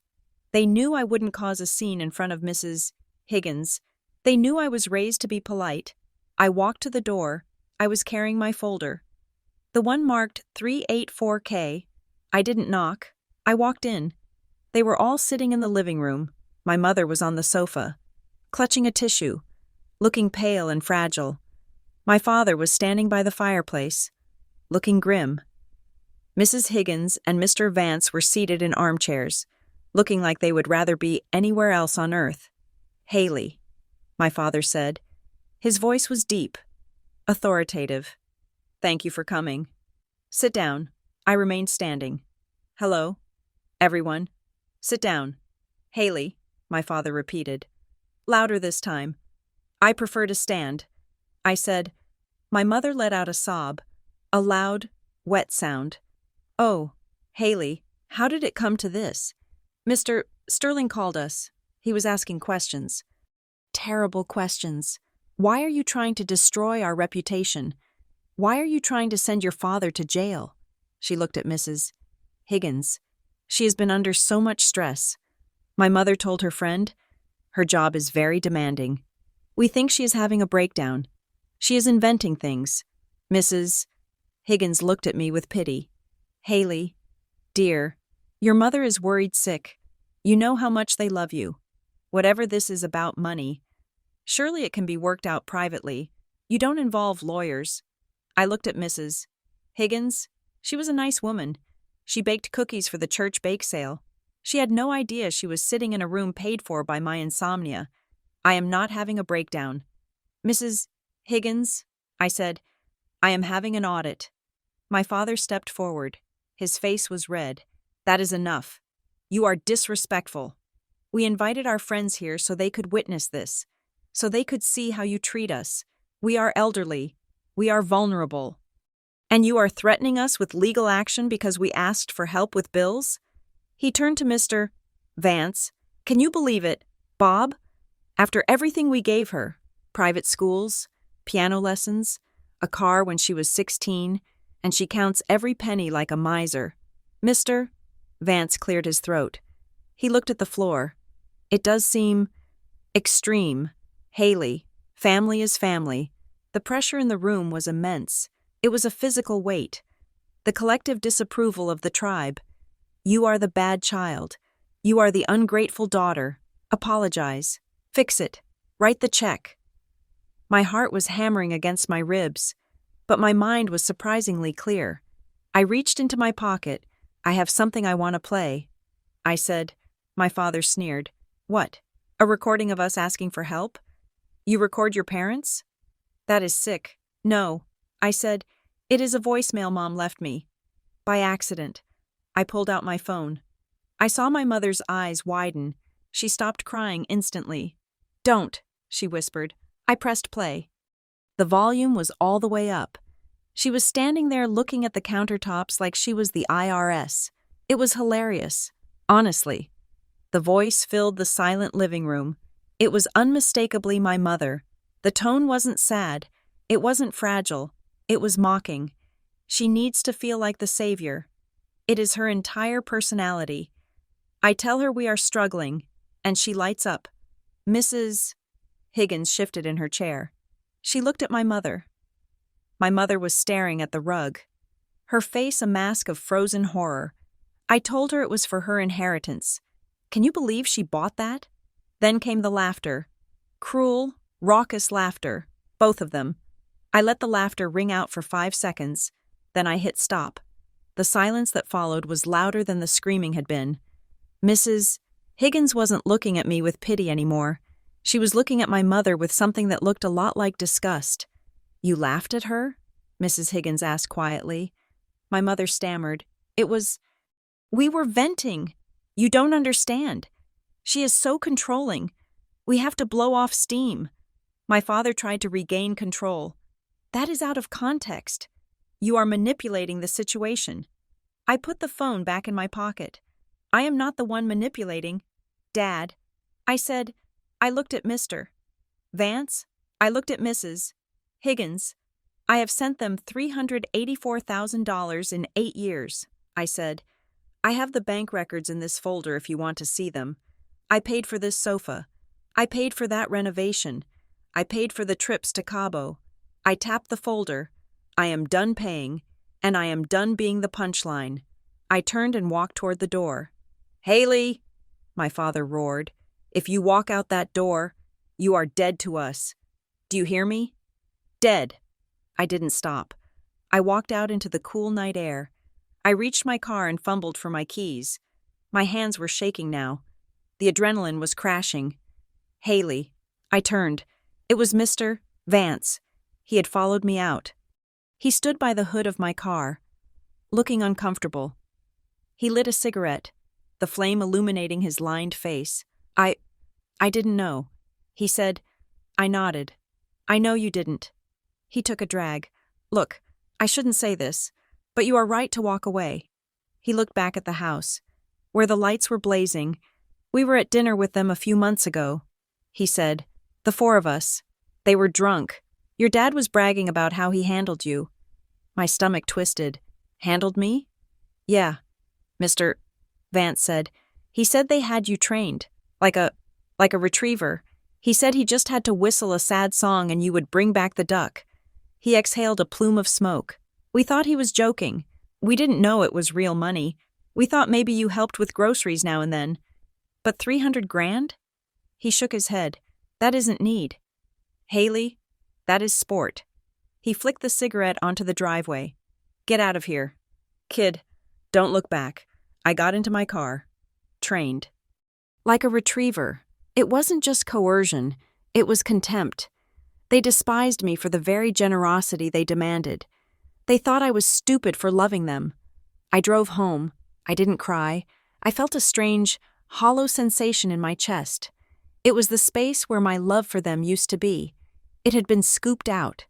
They knew I wouldn't cause a scene in front of Mrs. Higgins. They knew I was raised to be polite. I walked to the door. I was carrying my folder. The one marked 384K. I didn't knock. I walked in. They were all sitting in the living room. My mother was on the sofa, clutching a tissue, looking pale and fragile. My father was standing by the fireplace, looking grim. Mrs. Higgins and Mr. Vance were seated in armchairs, looking like they would rather be anywhere else on earth. "Haley," my father said. His voice was deep, authoritative. "Thank you for coming. Sit down." I remained standing. "Hello, everyone. Sit down." "Haley," my father repeated. Louder this time. "I prefer to stand," I said. My mother let out a sob, a loud, wet sound. "Oh, Haley, how did it come to this?" "Mr. Sterling called us. He was asking questions." "Terrible questions. Why are you trying to destroy our reputation? Why are you trying to send your father to jail?" She looked at Mrs. Higgins. "She has been under so much stress." My mother told her friend, "Her job is very demanding. We think she is having a breakdown. She is inventing things." Mrs. Higgins looked at me with pity. "Haley, dear, your mother is worried sick. You know how much they love you. Whatever this is about money, surely it can be worked out privately. You don't involve lawyers." I looked at Mrs. Higgins. She was a nice woman. She baked cookies for the church bake sale. She had no idea she was sitting in a room paid for by my insomnia. "I am not having a breakdown." "Mrs. Higgins," I said, "I am having an audit." My father stepped forward. His face was red. "That is enough. You are disrespectful. We invited our friends here so they could witness this, so they could see how you treat us. We are elderly. We are vulnerable. And you are threatening us with legal action because we asked for help with bills?" He turned to Mr. Vance. "Can you believe it, Bob? After everything we gave her, private schools, piano lessons, a car when she was 16, and she counts every penny like a miser." Mr. Vance cleared his throat. He looked at the floor. "It does seem extreme. Haley, family is family." The pressure in the room was immense. It was a physical weight. The collective disapproval of the tribe. "You are the bad child. You are the ungrateful daughter. Apologize. Fix it. Write the check." My heart was hammering against my ribs, but my mind was surprisingly clear. I reached into my pocket. "I have something I want to play," I said. My father sneered. "What? A recording of us asking for help? You record your parents? That is sick." "No," I said. "It is a voicemail Mom left me. By accident." I pulled out my phone. I saw my mother's eyes widen. She stopped crying instantly. "Don't," she whispered. I pressed play. The volume was all the way up. She was standing there looking at the countertops like she was the IRS. It was hilarious. Honestly. The voice filled the silent living room. It was unmistakably my mother. The tone wasn't sad. It wasn't fragile. It was mocking. She needs to feel like the savior. It is her entire personality. I tell her we are struggling, and she lights up. Mrs. Higgins shifted in her chair. She looked at my mother. My mother was staring at the rug, her face a mask of frozen horror. I told her it was for her inheritance. Can you believe she bought that? Then came the laughter. Cruel, raucous laughter, both of them. I let the laughter ring out for 5 seconds, then I hit stop. The silence that followed was louder than the screaming had been. Mrs. Higgins wasn't looking at me with pity anymore. She was looking at my mother with something that looked a lot like disgust. "You laughed at her?" Mrs. Higgins asked quietly. My mother stammered. We were venting. You don't understand. She is so controlling. We have to blow off steam." My father tried to regain control. "That is out of context. You are manipulating the situation." I put the phone back in my pocket. "I am not the one manipulating. Dad." I said. I looked at Mr. Vance. I looked at Mrs. Higgins. "I have sent them $384,000 in 8 years, I said. "I have the bank records in this folder if you want to see them. I paid for this sofa. I paid for that renovation. I paid for the trips to Cabo." I tapped the folder. "I am done paying, and I am done being the punchline." I turned and walked toward the door. "Haley," my father roared, "if you walk out that door, you are dead to us. Do you hear me? Dead." I didn't stop. I walked out into the cool night air. I reached my car and fumbled for my keys. My hands were shaking now. The adrenaline was crashing. "Haley." I turned. It was Mr. Vance. He had followed me out. He stood by the hood of my car, looking uncomfortable. He lit a cigarette, the flame illuminating his lined face. I didn't know." He said. I nodded. "I know you didn't." He took a drag. "Look, I shouldn't say this, but you are right to walk away." He looked back at the house, where the lights were blazing. "We were at dinner with them a few months ago," he said. "The 4 of us. They were drunk. Your dad was bragging about how he handled you." My stomach twisted. "Handled me?" "Yeah," Mr. Vance said. "He said they had you trained, like a retriever. He said he just had to whistle a sad song and you would bring back the duck." He exhaled a plume of smoke. "We thought he was joking. We didn't know it was real money. We thought maybe you helped with groceries now and then. But 300 grand?" He shook his head. "That isn't need. Haley, that is sport." He flicked the cigarette onto the driveway. "Get out of here. Kid, don't look back." I got into my car. Trained. Like a retriever. It wasn't just coercion, it was contempt. They despised me for the very generosity they demanded. They thought I was stupid for loving them. I drove home. I didn't cry. I felt a strange, hollow sensation in my chest. It was the space where my love for them used to be. It had been scooped out,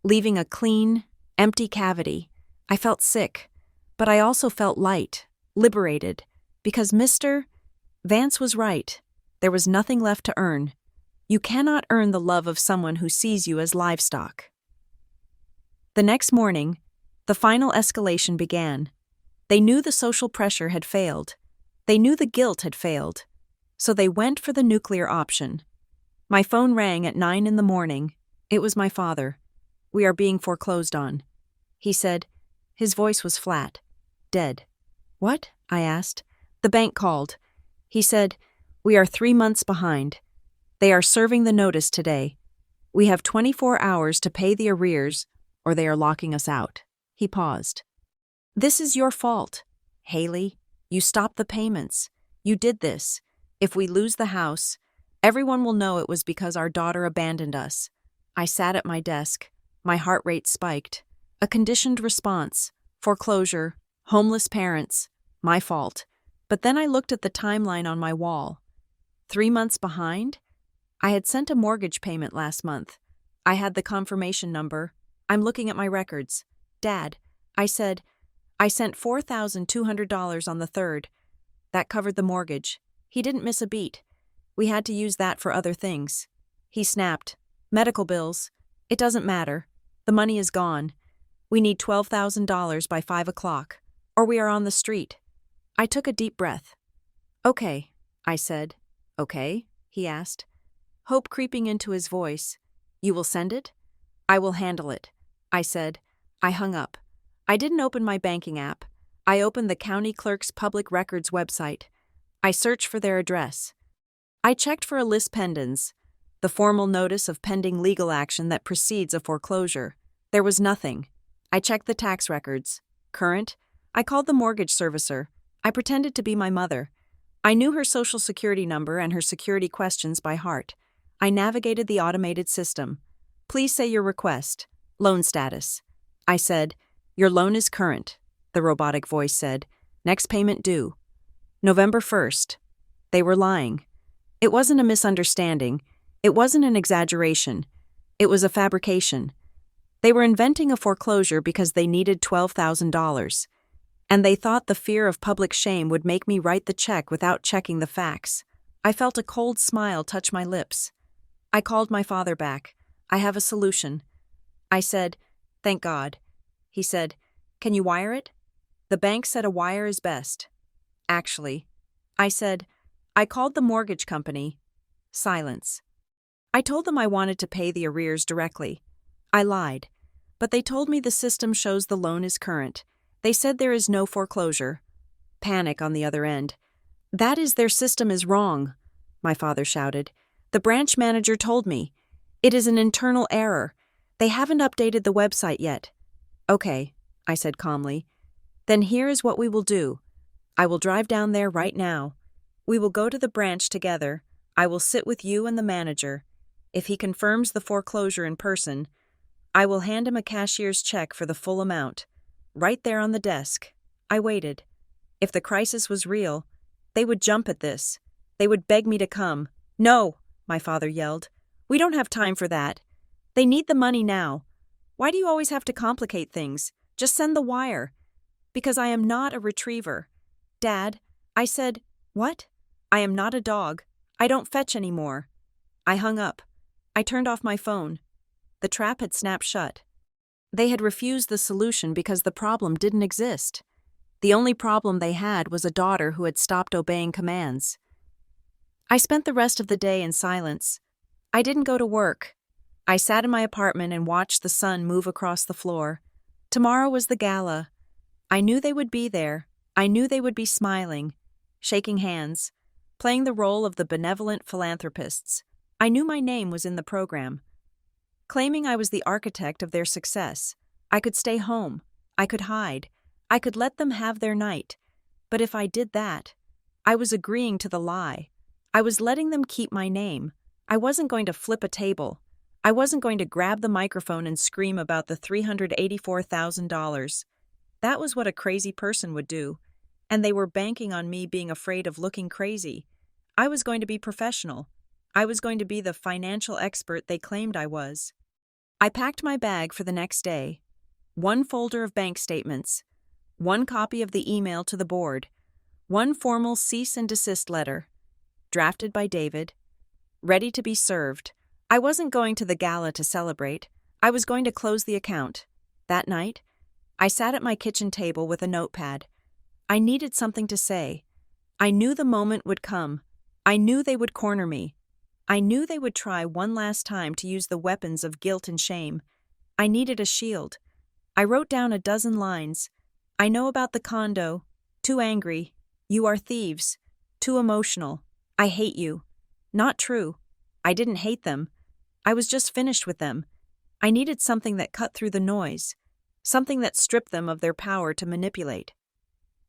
leaving a clean, empty cavity. I felt sick, but I also felt light, liberated, because Mr. Vance was right. There was nothing left to earn. You cannot earn the love of someone who sees you as livestock. The next morning, the final escalation began. They knew the social pressure had failed. They knew the guilt had failed. So they went for the nuclear option. My phone rang at 9 in the morning. It was my father. "We are being foreclosed on," he said. His voice was flat. "Dead." "What?" I asked. "The bank called." He said, "We are 3 months behind. They are serving the notice today. We have 24 hours to pay the arrears, or they are locking us out." He paused. "This is your fault, Haley. You stopped the payments. You did this. If we lose the house, everyone will know it was because our daughter abandoned us." I sat at my desk. My heart rate spiked. A conditioned response. Foreclosure. Homeless parents. My fault. But then I looked at the timeline on my wall. 3 months behind? I had sent a mortgage payment last month. I had the confirmation number. I'm looking at my records. "Dad," I said, "I sent $4,200 on the 3rd. That covered the mortgage." He didn't miss a beat. "We had to use that for other things." He snapped. "Medical bills. It doesn't matter. The money is gone. We need $12,000 by 5 o'clock, or we are on the street." I took a deep breath. "Okay," I said. "Okay?" he asked. Hope creeping into his voice. "You will send it?" "I will handle it," I said. I hung up. I didn't open my banking app. I opened the county clerk's public records website. I searched for their address. I checked for a lis pendens. the formal notice of pending legal action that precedes a foreclosure. There was nothing. I checked the tax records. Current. I called the mortgage servicer. I pretended to be my mother. I knew her social security number and her security questions by heart. I navigated the automated system. Please say your request. Loan status. I said, your loan is current, the robotic voice said. Next payment due. November 1st. They were lying. It wasn't a misunderstanding. It wasn't an exaggeration. It was a fabrication. They were inventing a foreclosure because they needed $12,000. And they thought the fear of public shame would make me write the check without checking the facts. I felt a cold smile touch my lips. I called my father back. I have a solution. I said, thank God. He said, can you wire it? The bank said a wire is best. Actually. I said, I called the mortgage company. Silence. I told them I wanted to pay the arrears directly. I lied. But they told me the system shows the loan is current. They said there is no foreclosure. Panic on the other end. That is, their system is wrong, my father shouted. The branch manager told me. It is an internal error. They haven't updated the website yet. Okay, I said calmly. Then here is what we will do. I will drive down there right now. We will go to the branch together. I will sit with you and the manager. If he confirms the foreclosure in person, I will hand him a cashier's check for the full amount. Right there on the desk. I waited. If the crisis was real, they would jump at this. They would beg me to come. No, my father yelled. We don't have time for that. They need the money now. Why do you always have to complicate things? Just send the wire. Because I am not a retriever. Dad, I said, what? I am not a dog. I don't fetch anymore. I hung up. I turned off my phone. The trap had snapped shut. They had refused the solution because the problem didn't exist. The only problem they had was a daughter who had stopped obeying commands. I spent the rest of the day in silence. I didn't go to work. I sat in my apartment and watched the sun move across the floor. Tomorrow was the gala. I knew they would be there. I knew they would be smiling, shaking hands, playing the role of the benevolent philanthropists. I knew my name was in the program. Claiming I was the architect of their success, I could stay home. I could hide. I could let them have their night. But if I did that, I was agreeing to the lie. I was letting them keep my name. I wasn't going to flip a table. I wasn't going to grab the microphone and scream about the $384,000. That was what a crazy person would do. And they were banking on me being afraid of looking crazy. I was going to be professional. I was going to be the financial expert they claimed I was. I packed my bag for the next day. 1 folder of bank statements, 1 copy of the email to the board, 1 formal cease and desist letter, drafted by David, ready to be served. I wasn't going to the gala to celebrate. I was going to close the account. That night, I sat at my kitchen table with a notepad. I needed something to say. I knew the moment would come. I knew they would corner me. I knew they would try one last time to use the weapons of guilt and shame. I needed a shield. I wrote down a dozen lines. I know about the condo. Too angry. You are thieves. Too emotional. I hate you. Not true. I didn't hate them. I was just finished with them. I needed something that cut through the noise. Something that stripped them of their power to manipulate.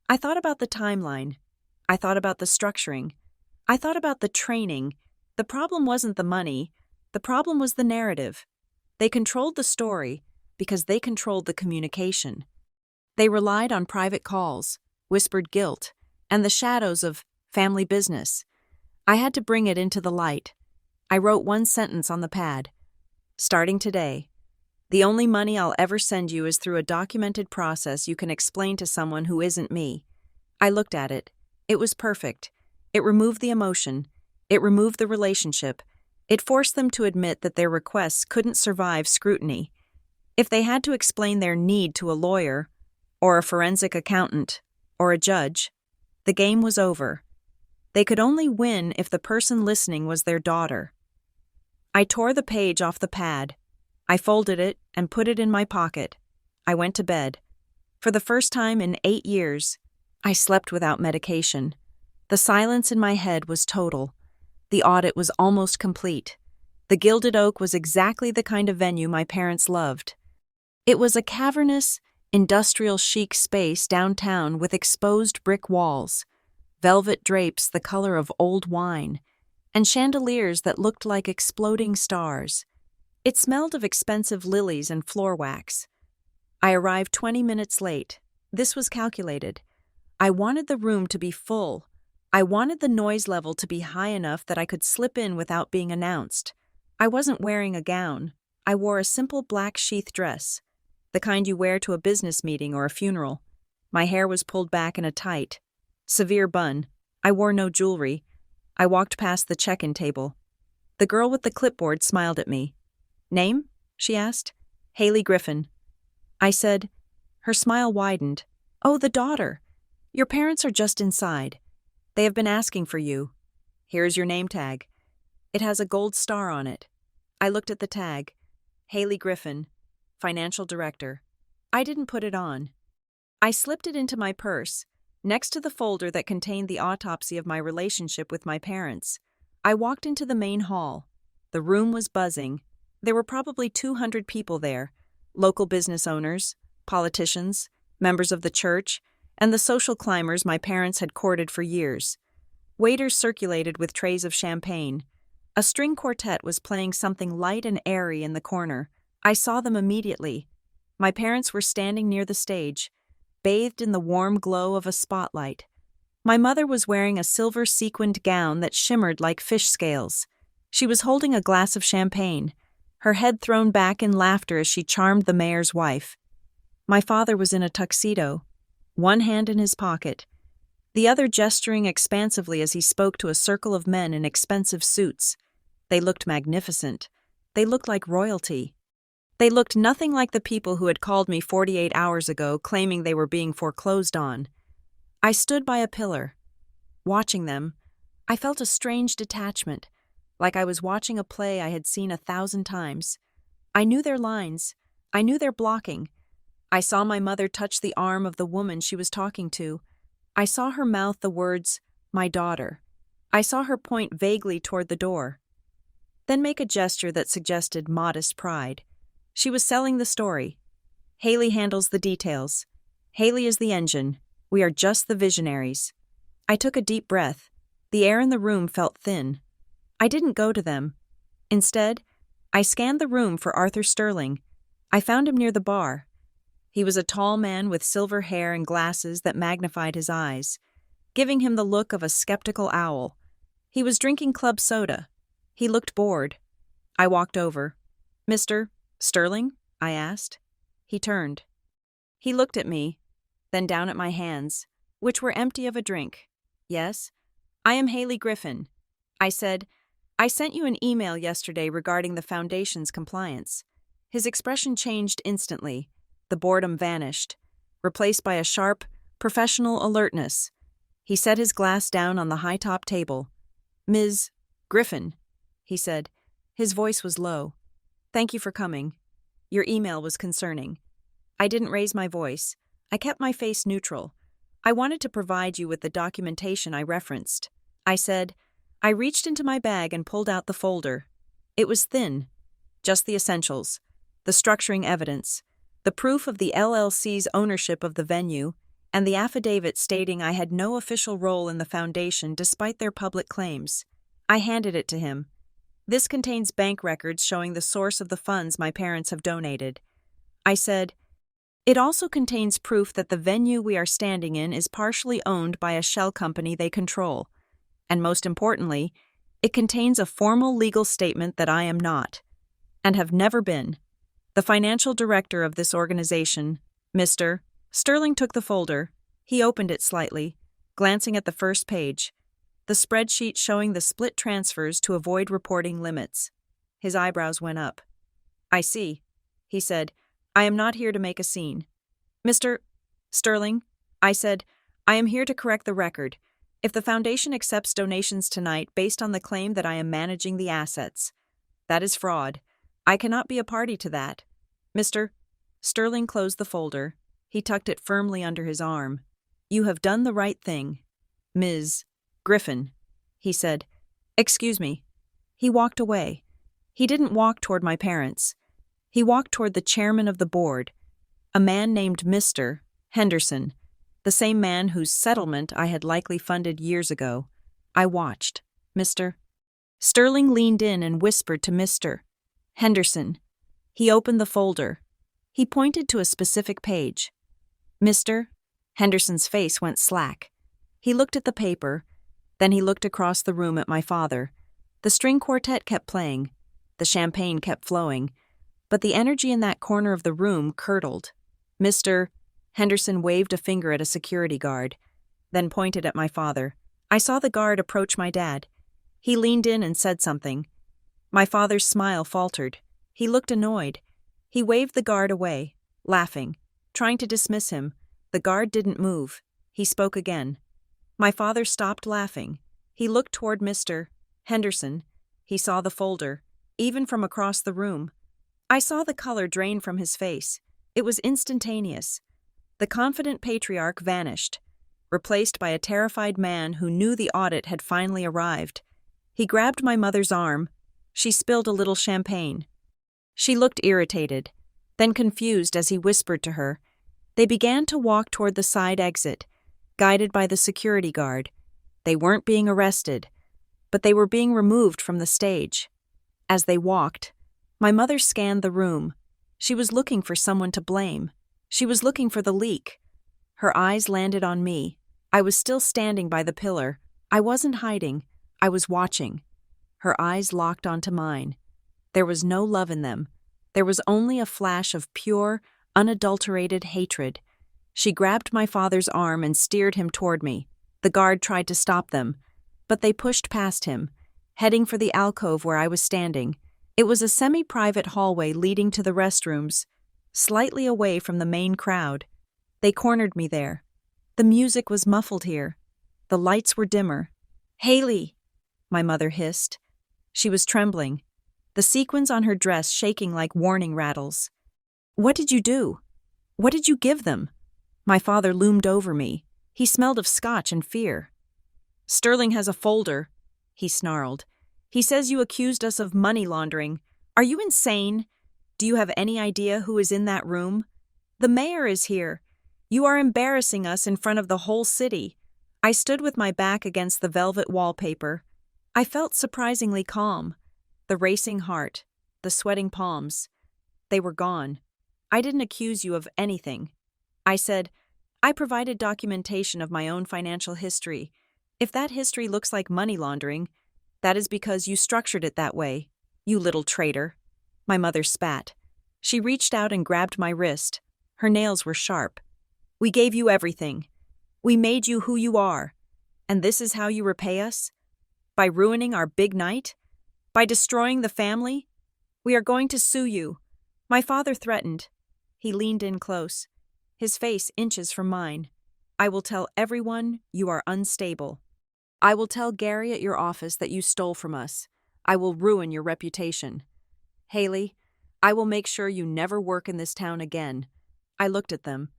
I thought about the timeline. I thought about the structuring. I thought about the training. The problem wasn't the money. The problem was the narrative. They controlled the story because they controlled the communication. They relied on private calls, whispered guilt, and the shadows of family business. I had to bring it into the light. I wrote 1 sentence on the pad. Starting today, the only money I'll ever send you is through a documented process you can explain to someone who isn't me. I looked at it. It was perfect. It removed the emotion. It removed the relationship. It forced them to admit that their requests couldn't survive scrutiny. If they had to explain their need to a lawyer, or a forensic accountant, or a judge, the game was over. They could only win if the person listening was their daughter. I tore the page off the pad. I folded it and put it in my pocket. I went to bed. For the first time in 8 years, I slept without medication. The silence in my head was total. The audit was almost complete. The Gilded Oak was exactly the kind of venue my parents loved. It was a cavernous, industrial chic space downtown with exposed brick walls, velvet drapes the color of old wine, and chandeliers that looked like exploding stars. It smelled of expensive lilies and floor wax. I arrived 20 minutes late. This was calculated. I wanted the room to be full. I wanted the noise level to be high enough that I could slip in without being announced. I wasn't wearing a gown. I wore a simple black sheath dress, the kind you wear to a business meeting or a funeral. My hair was pulled back in a tight, severe bun. I wore no jewelry. I walked past the check-in table. The girl with the clipboard smiled at me. "Name?" she asked. "Haley Griffin." I said. Her smile widened. "Oh, the daughter. Your parents are just inside. They have been asking for you. Here is your name tag. It has a gold star on it." I looked at the tag. Haley Griffin, Financial Director. I didn't put it on. I slipped it into my purse, next to the folder that contained the autopsy of my relationship with my parents. I walked into the main hall. The room was buzzing. There were probably 200 people there, local business owners, politicians, members of the church, and the social climbers my parents had courted for years. Waiters circulated with trays of champagne. A string quartet was playing something light and airy in the corner. I saw them immediately. My parents were standing near the stage, bathed in the warm glow of a spotlight. My mother was wearing a silver sequined gown that shimmered like fish scales. She was holding a glass of champagne, her head thrown back in laughter as she charmed the mayor's wife. My father was in a tuxedo, one hand in his pocket, the other gesturing expansively as he spoke to a circle of men in expensive suits. They looked magnificent. They looked like royalty. They looked nothing like the people who had called me 48 hours ago claiming they were being foreclosed on. I stood by a pillar. Watching them, I felt a strange detachment, like I was watching a play I had seen 1,000 times. I knew their lines. I knew their blocking. I saw my mother touch the arm of the woman she was talking to. I saw her mouth the words, "my daughter." I saw her point vaguely toward the door, then make a gesture that suggested modest pride. She was selling the story. Haley handles the details. Haley is the engine. We are just the visionaries. I took a deep breath. The air in the room felt thin. I didn't go to them. Instead, I scanned the room for Arthur Sterling. I found him near the bar. He was a tall man with silver hair and glasses that magnified his eyes, giving him the look of a skeptical owl. He was drinking club soda. He looked bored. I walked over. "Mr. Sterling?" I asked. He turned. He looked at me, then down at my hands, which were empty of a drink. "Yes, I am Haley Griffin." I said, "I sent you an email yesterday regarding the Foundation's compliance." His expression changed instantly. The boredom vanished, replaced by a sharp, professional alertness. He set his glass down on the high-top table. "Ms. Griffin," he said. His voice was low. "Thank you for coming. Your email was concerning." I didn't raise my voice. I kept my face neutral. "I wanted to provide you with the documentation I referenced." I said. I reached into my bag and pulled out the folder. It was thin. Just the essentials. The structuring evidence. The proof of the LLC's ownership of the venue, and the affidavit stating I had no official role in the foundation despite their public claims. I handed it to him. "This contains bank records showing the source of the funds my parents have donated." I said, "It also contains proof that the venue we are standing in is partially owned by a shell company they control. And most importantly, it contains a formal legal statement that I am not, and have never been, the financial director of this organization, Mr. Sterling." Took the folder. He opened it slightly, glancing at the first page, the spreadsheet showing the split transfers to avoid reporting limits. His eyebrows went up. "I see," he said. "I am not here to make a scene." "Mr. Sterling," I said, "I am here to correct the record. If the foundation accepts donations tonight based on the claim that I am managing the assets, that is fraud. I cannot be a party to that." Mr. Sterling closed the folder. He tucked it firmly under his arm. "You have done the right thing, Ms. Griffin," he said. "Excuse me." He walked away. He didn't walk toward my parents. He walked toward the chairman of the board, a man named Mr. Henderson, the same man whose settlement I had likely funded years ago. I watched. Mr. Sterling leaned in and whispered to Mr. Henderson. He opened the folder. He pointed to a specific page. Mr. Henderson's face went slack. He looked at the paper, then he looked across the room at my father. The string quartet kept playing. The champagne kept flowing, but the energy in that corner of the room curdled. Mr. Henderson waved a finger at a security guard, then pointed at my father. I saw the guard approach my dad. He leaned in and said something. My father's smile faltered. He looked annoyed. He waved the guard away, laughing, trying to dismiss him. The guard didn't move. He spoke again. My father stopped laughing. He looked toward Mr. Henderson. He saw the folder, even from across the room. I saw the color drain from his face. It was instantaneous. The confident patriarch vanished, replaced by a terrified man who knew the audit had finally arrived. He grabbed my mother's arm. She spilled a little champagne. She looked irritated, then confused as he whispered to her. They began to walk toward the side exit, guided by the security guard. They weren't being arrested, but they were being removed from the stage. As they walked, my mother scanned the room. She was looking for someone to blame. She was looking for the leak. Her eyes landed on me. I was still standing by the pillar. I wasn't hiding. I was watching. Her eyes locked onto mine. There was no love in them. There was only a flash of pure, unadulterated hatred. She grabbed my father's arm and steered him toward me. The guard tried to stop them, but they pushed past him, heading for the alcove where I was standing. It was a semi-private hallway leading to the restrooms, slightly away from the main crowd. They cornered me there. The music was muffled here. The lights were dimmer. "Haley," my mother hissed. She was trembling, the sequins on her dress shaking like warning rattles. "What did you do? What did you give them?" My father loomed over me. He smelled of scotch and fear. "Sterling has a folder," he snarled. "He says you accused us of money laundering. Are you insane? Do you have any idea who is in that room? The mayor is here. You are embarrassing us in front of the whole city." I stood with my back against the velvet wallpaper. I felt surprisingly calm. The racing heart, the sweating palms. They were gone. "I didn't accuse you of anything." I said, "I provided documentation of my own financial history. If that history looks like money laundering, that is because you structured it that way, you little traitor." My mother spat. She reached out and grabbed my wrist. Her nails were sharp. "We gave you everything. We made you who you are. And this is how you repay us? By ruining our big night? By destroying the family? We are going to sue you." My father threatened. He leaned in close, his face inches from mine. "I will tell everyone you are unstable. I will tell Gary at your office that you stole from us. I will ruin your reputation. Haley, I will make sure you never work in this town again." I looked at them.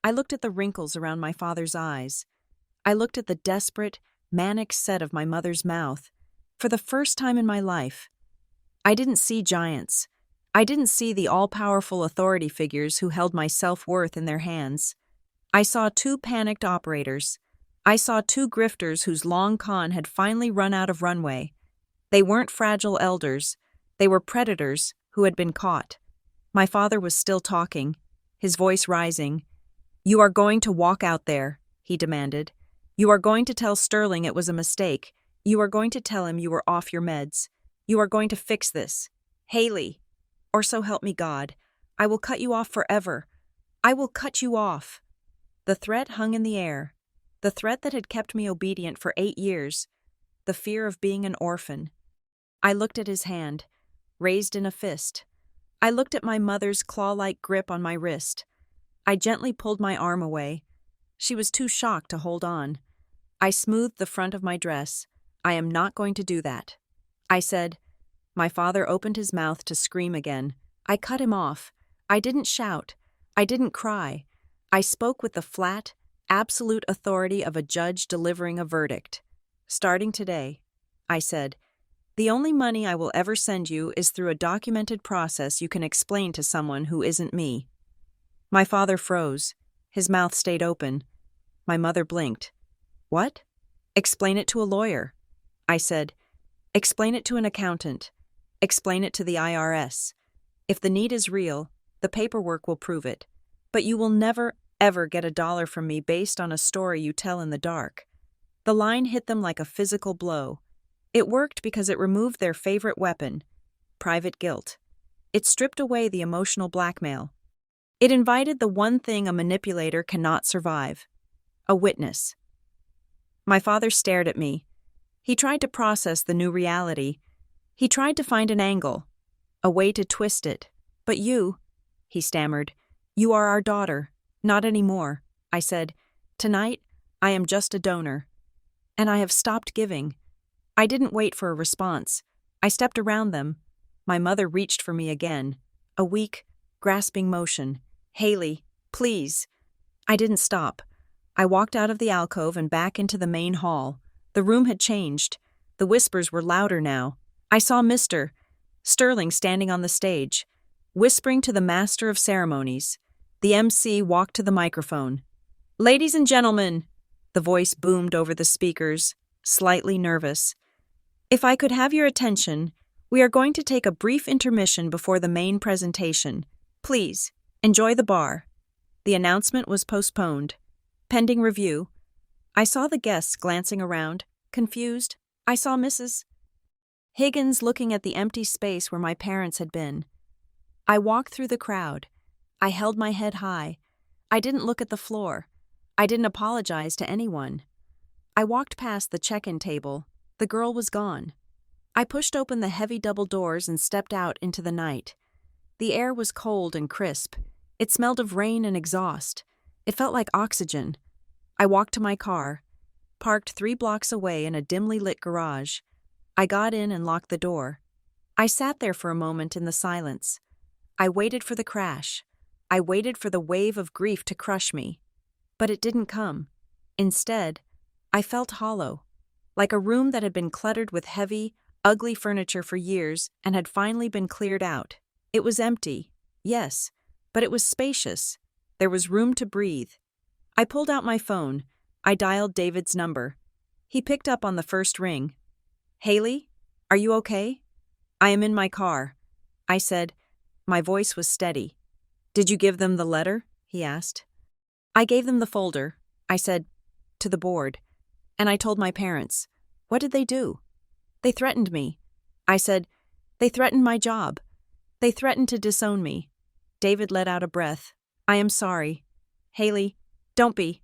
I looked at the wrinkles around my father's eyes. I looked at the desperate, manic set of my mother's mouth. For the first time in my life, I didn't see giants. I didn't see the all-powerful authority figures who held my self-worth in their hands. I saw two panicked operators. I saw two grifters whose long con had finally run out of runway. They weren't fragile elders. They were predators who had been caught. My father was still talking, his voice rising. "You are going to walk out there," he demanded. "You are going to tell Sterling it was a mistake. You are going to tell him you were off your meds. You are going to fix this. Haley, or so help me God, I will cut you off forever. I will cut you off." The threat hung in the air. The threat that had kept me obedient for 8 years. The fear of being an orphan. I looked at his hand, raised in a fist. I looked at my mother's claw-like grip on my wrist. I gently pulled my arm away. She was too shocked to hold on. I smoothed the front of my dress. "I am not going to do that," I said. My father opened his mouth to scream again. I cut him off. I didn't shout. I didn't cry. I spoke with the flat, absolute authority of a judge delivering a verdict. "Starting today," I said, The only money I will ever send you is through a documented process you can explain to someone who isn't me." My father froze. His mouth stayed open. My mother blinked. "What?" "Explain it to a lawyer." I said, "Explain it to an accountant. Explain it to the IRS. If the need is real, the paperwork will prove it. But you will never, ever get $1 from me based on a story you tell in the dark." The line hit them like a physical blow. It worked because it removed their favorite weapon, private guilt. It stripped away the emotional blackmail. It invited the one thing a manipulator cannot survive: a witness. My father stared at me. He tried to process the new reality. He tried to find an angle, a way to twist it. "But you," he stammered, "you are our daughter. Not anymore." I said, "Tonight, I am just a donor." And I have stopped giving. I didn't wait for a response. I stepped around them. My mother reached for me again. A weak, grasping motion. "Haley, please." I didn't stop. I walked out of the alcove and back into the main hall. The room had changed. The whispers were louder now. I saw Mr. Sterling standing on the stage, whispering to the master of ceremonies. The MC walked to the microphone. "Ladies and gentlemen," the voice boomed over the speakers, slightly nervous. "If I could have your attention, we are going to take a brief intermission before the main presentation. Please, enjoy the bar." The announcement was postponed. Pending review. I saw the guests glancing around, confused. I saw Mrs. Higgins looking at the empty space where my parents had been. I walked through the crowd. I held my head high. I didn't look at the floor. I didn't apologize to anyone. I walked past the check-in table. The girl was gone. I pushed open the heavy double doors and stepped out into the night. The air was cold and crisp. It smelled of rain and exhaust. It felt like oxygen. I walked to my car, parked 3 blocks away in a dimly lit garage. I got in and locked the door. I sat there for a moment in the silence. I waited for the crash. I waited for the wave of grief to crush me. But it didn't come. Instead, I felt hollow, like a room that had been cluttered with heavy, ugly furniture for years and had finally been cleared out. It was empty, yes, but it was spacious. There was room to breathe. I pulled out my phone. I dialed David's number. He picked up on the first ring. "Haley, are you okay?" "I am in my car," I said. My voice was steady. "Did you give them the letter?" he asked. "I gave them the folder," I said, "to the board. And I told my parents." "What did they do?" "They threatened me." I said, "They threatened my job. They threatened to disown me." David let out a breath. "I am sorry." "Haley, don't be."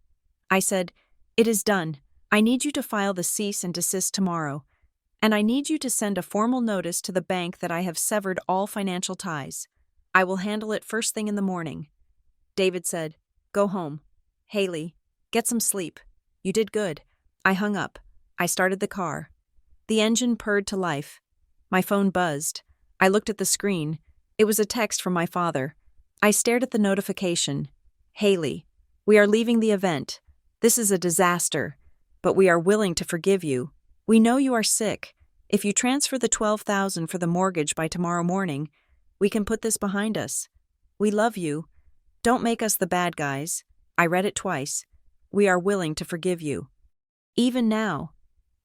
I said, "It is done. I need you to file the cease and desist tomorrow. And I need you to send a formal notice to the bank that I have severed all financial ties. I will handle it first thing in the morning." David said, "Go home. Haley, get some sleep. You did good." I hung up. I started the car. The engine purred to life. My phone buzzed. I looked at the screen. It was a text from my father. I stared at the notification. "Haley, we are leaving the event. This is a disaster, but we are willing to forgive you. We know you are sick. If you transfer the $12,000 for the mortgage by tomorrow morning, we can put this behind us. We love you. Don't make us the bad guys." I read it twice. "We are willing to forgive you." Even now,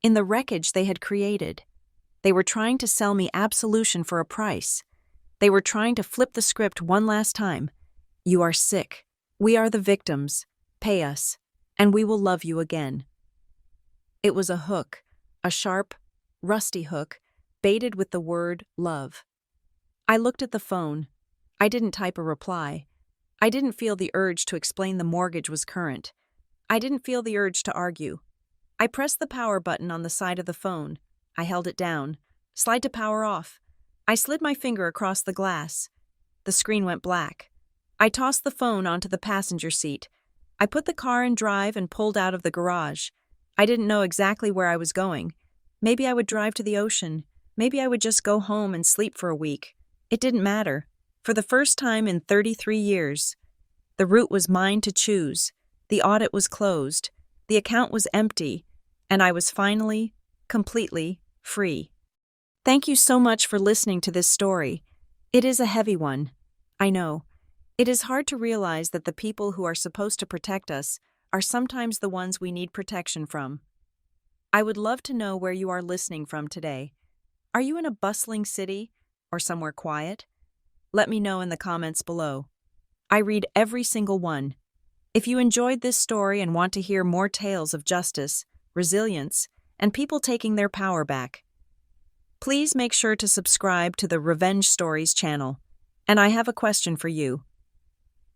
in the wreckage they had created, they were trying to sell me absolution for a price. They were trying to flip the script one last time. "You are sick. We are the victims. Pay us, and we will love you again." It was a hook, a sharp, rusty hook, baited with the word love. I looked at the phone. I didn't type a reply. I didn't feel the urge to explain the mortgage was current. I didn't feel the urge to argue. I pressed the power button on the side of the phone. I held it down. Slide to power off. I slid my finger across the glass. The screen went black. I tossed the phone onto the passenger seat. I put the car in drive and pulled out of the garage. I didn't know exactly where I was going. Maybe I would drive to the ocean. Maybe I would just go home and sleep for a week. It didn't matter. For the first time in 33 years, the route was mine to choose. The audit was closed. The account was empty. And I was finally, completely free. Thank you so much for listening to this story. It is a heavy one. I know. It is hard to realize that the people who are supposed to protect us are sometimes the ones we need protection from. I would love to know where you are listening from today. Are you in a bustling city or somewhere quiet? Let me know in the comments below. I read every single one. If you enjoyed this story and want to hear more tales of justice, resilience, and people taking their power back, please make sure to subscribe to the Revenge Stories channel. And I have a question for you.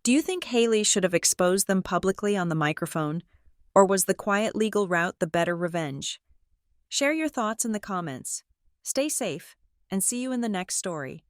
Do you think Haley should have exposed them publicly on the microphone, or was the quiet legal route the better revenge? Share your thoughts in the comments. Stay safe, and see you in the next story.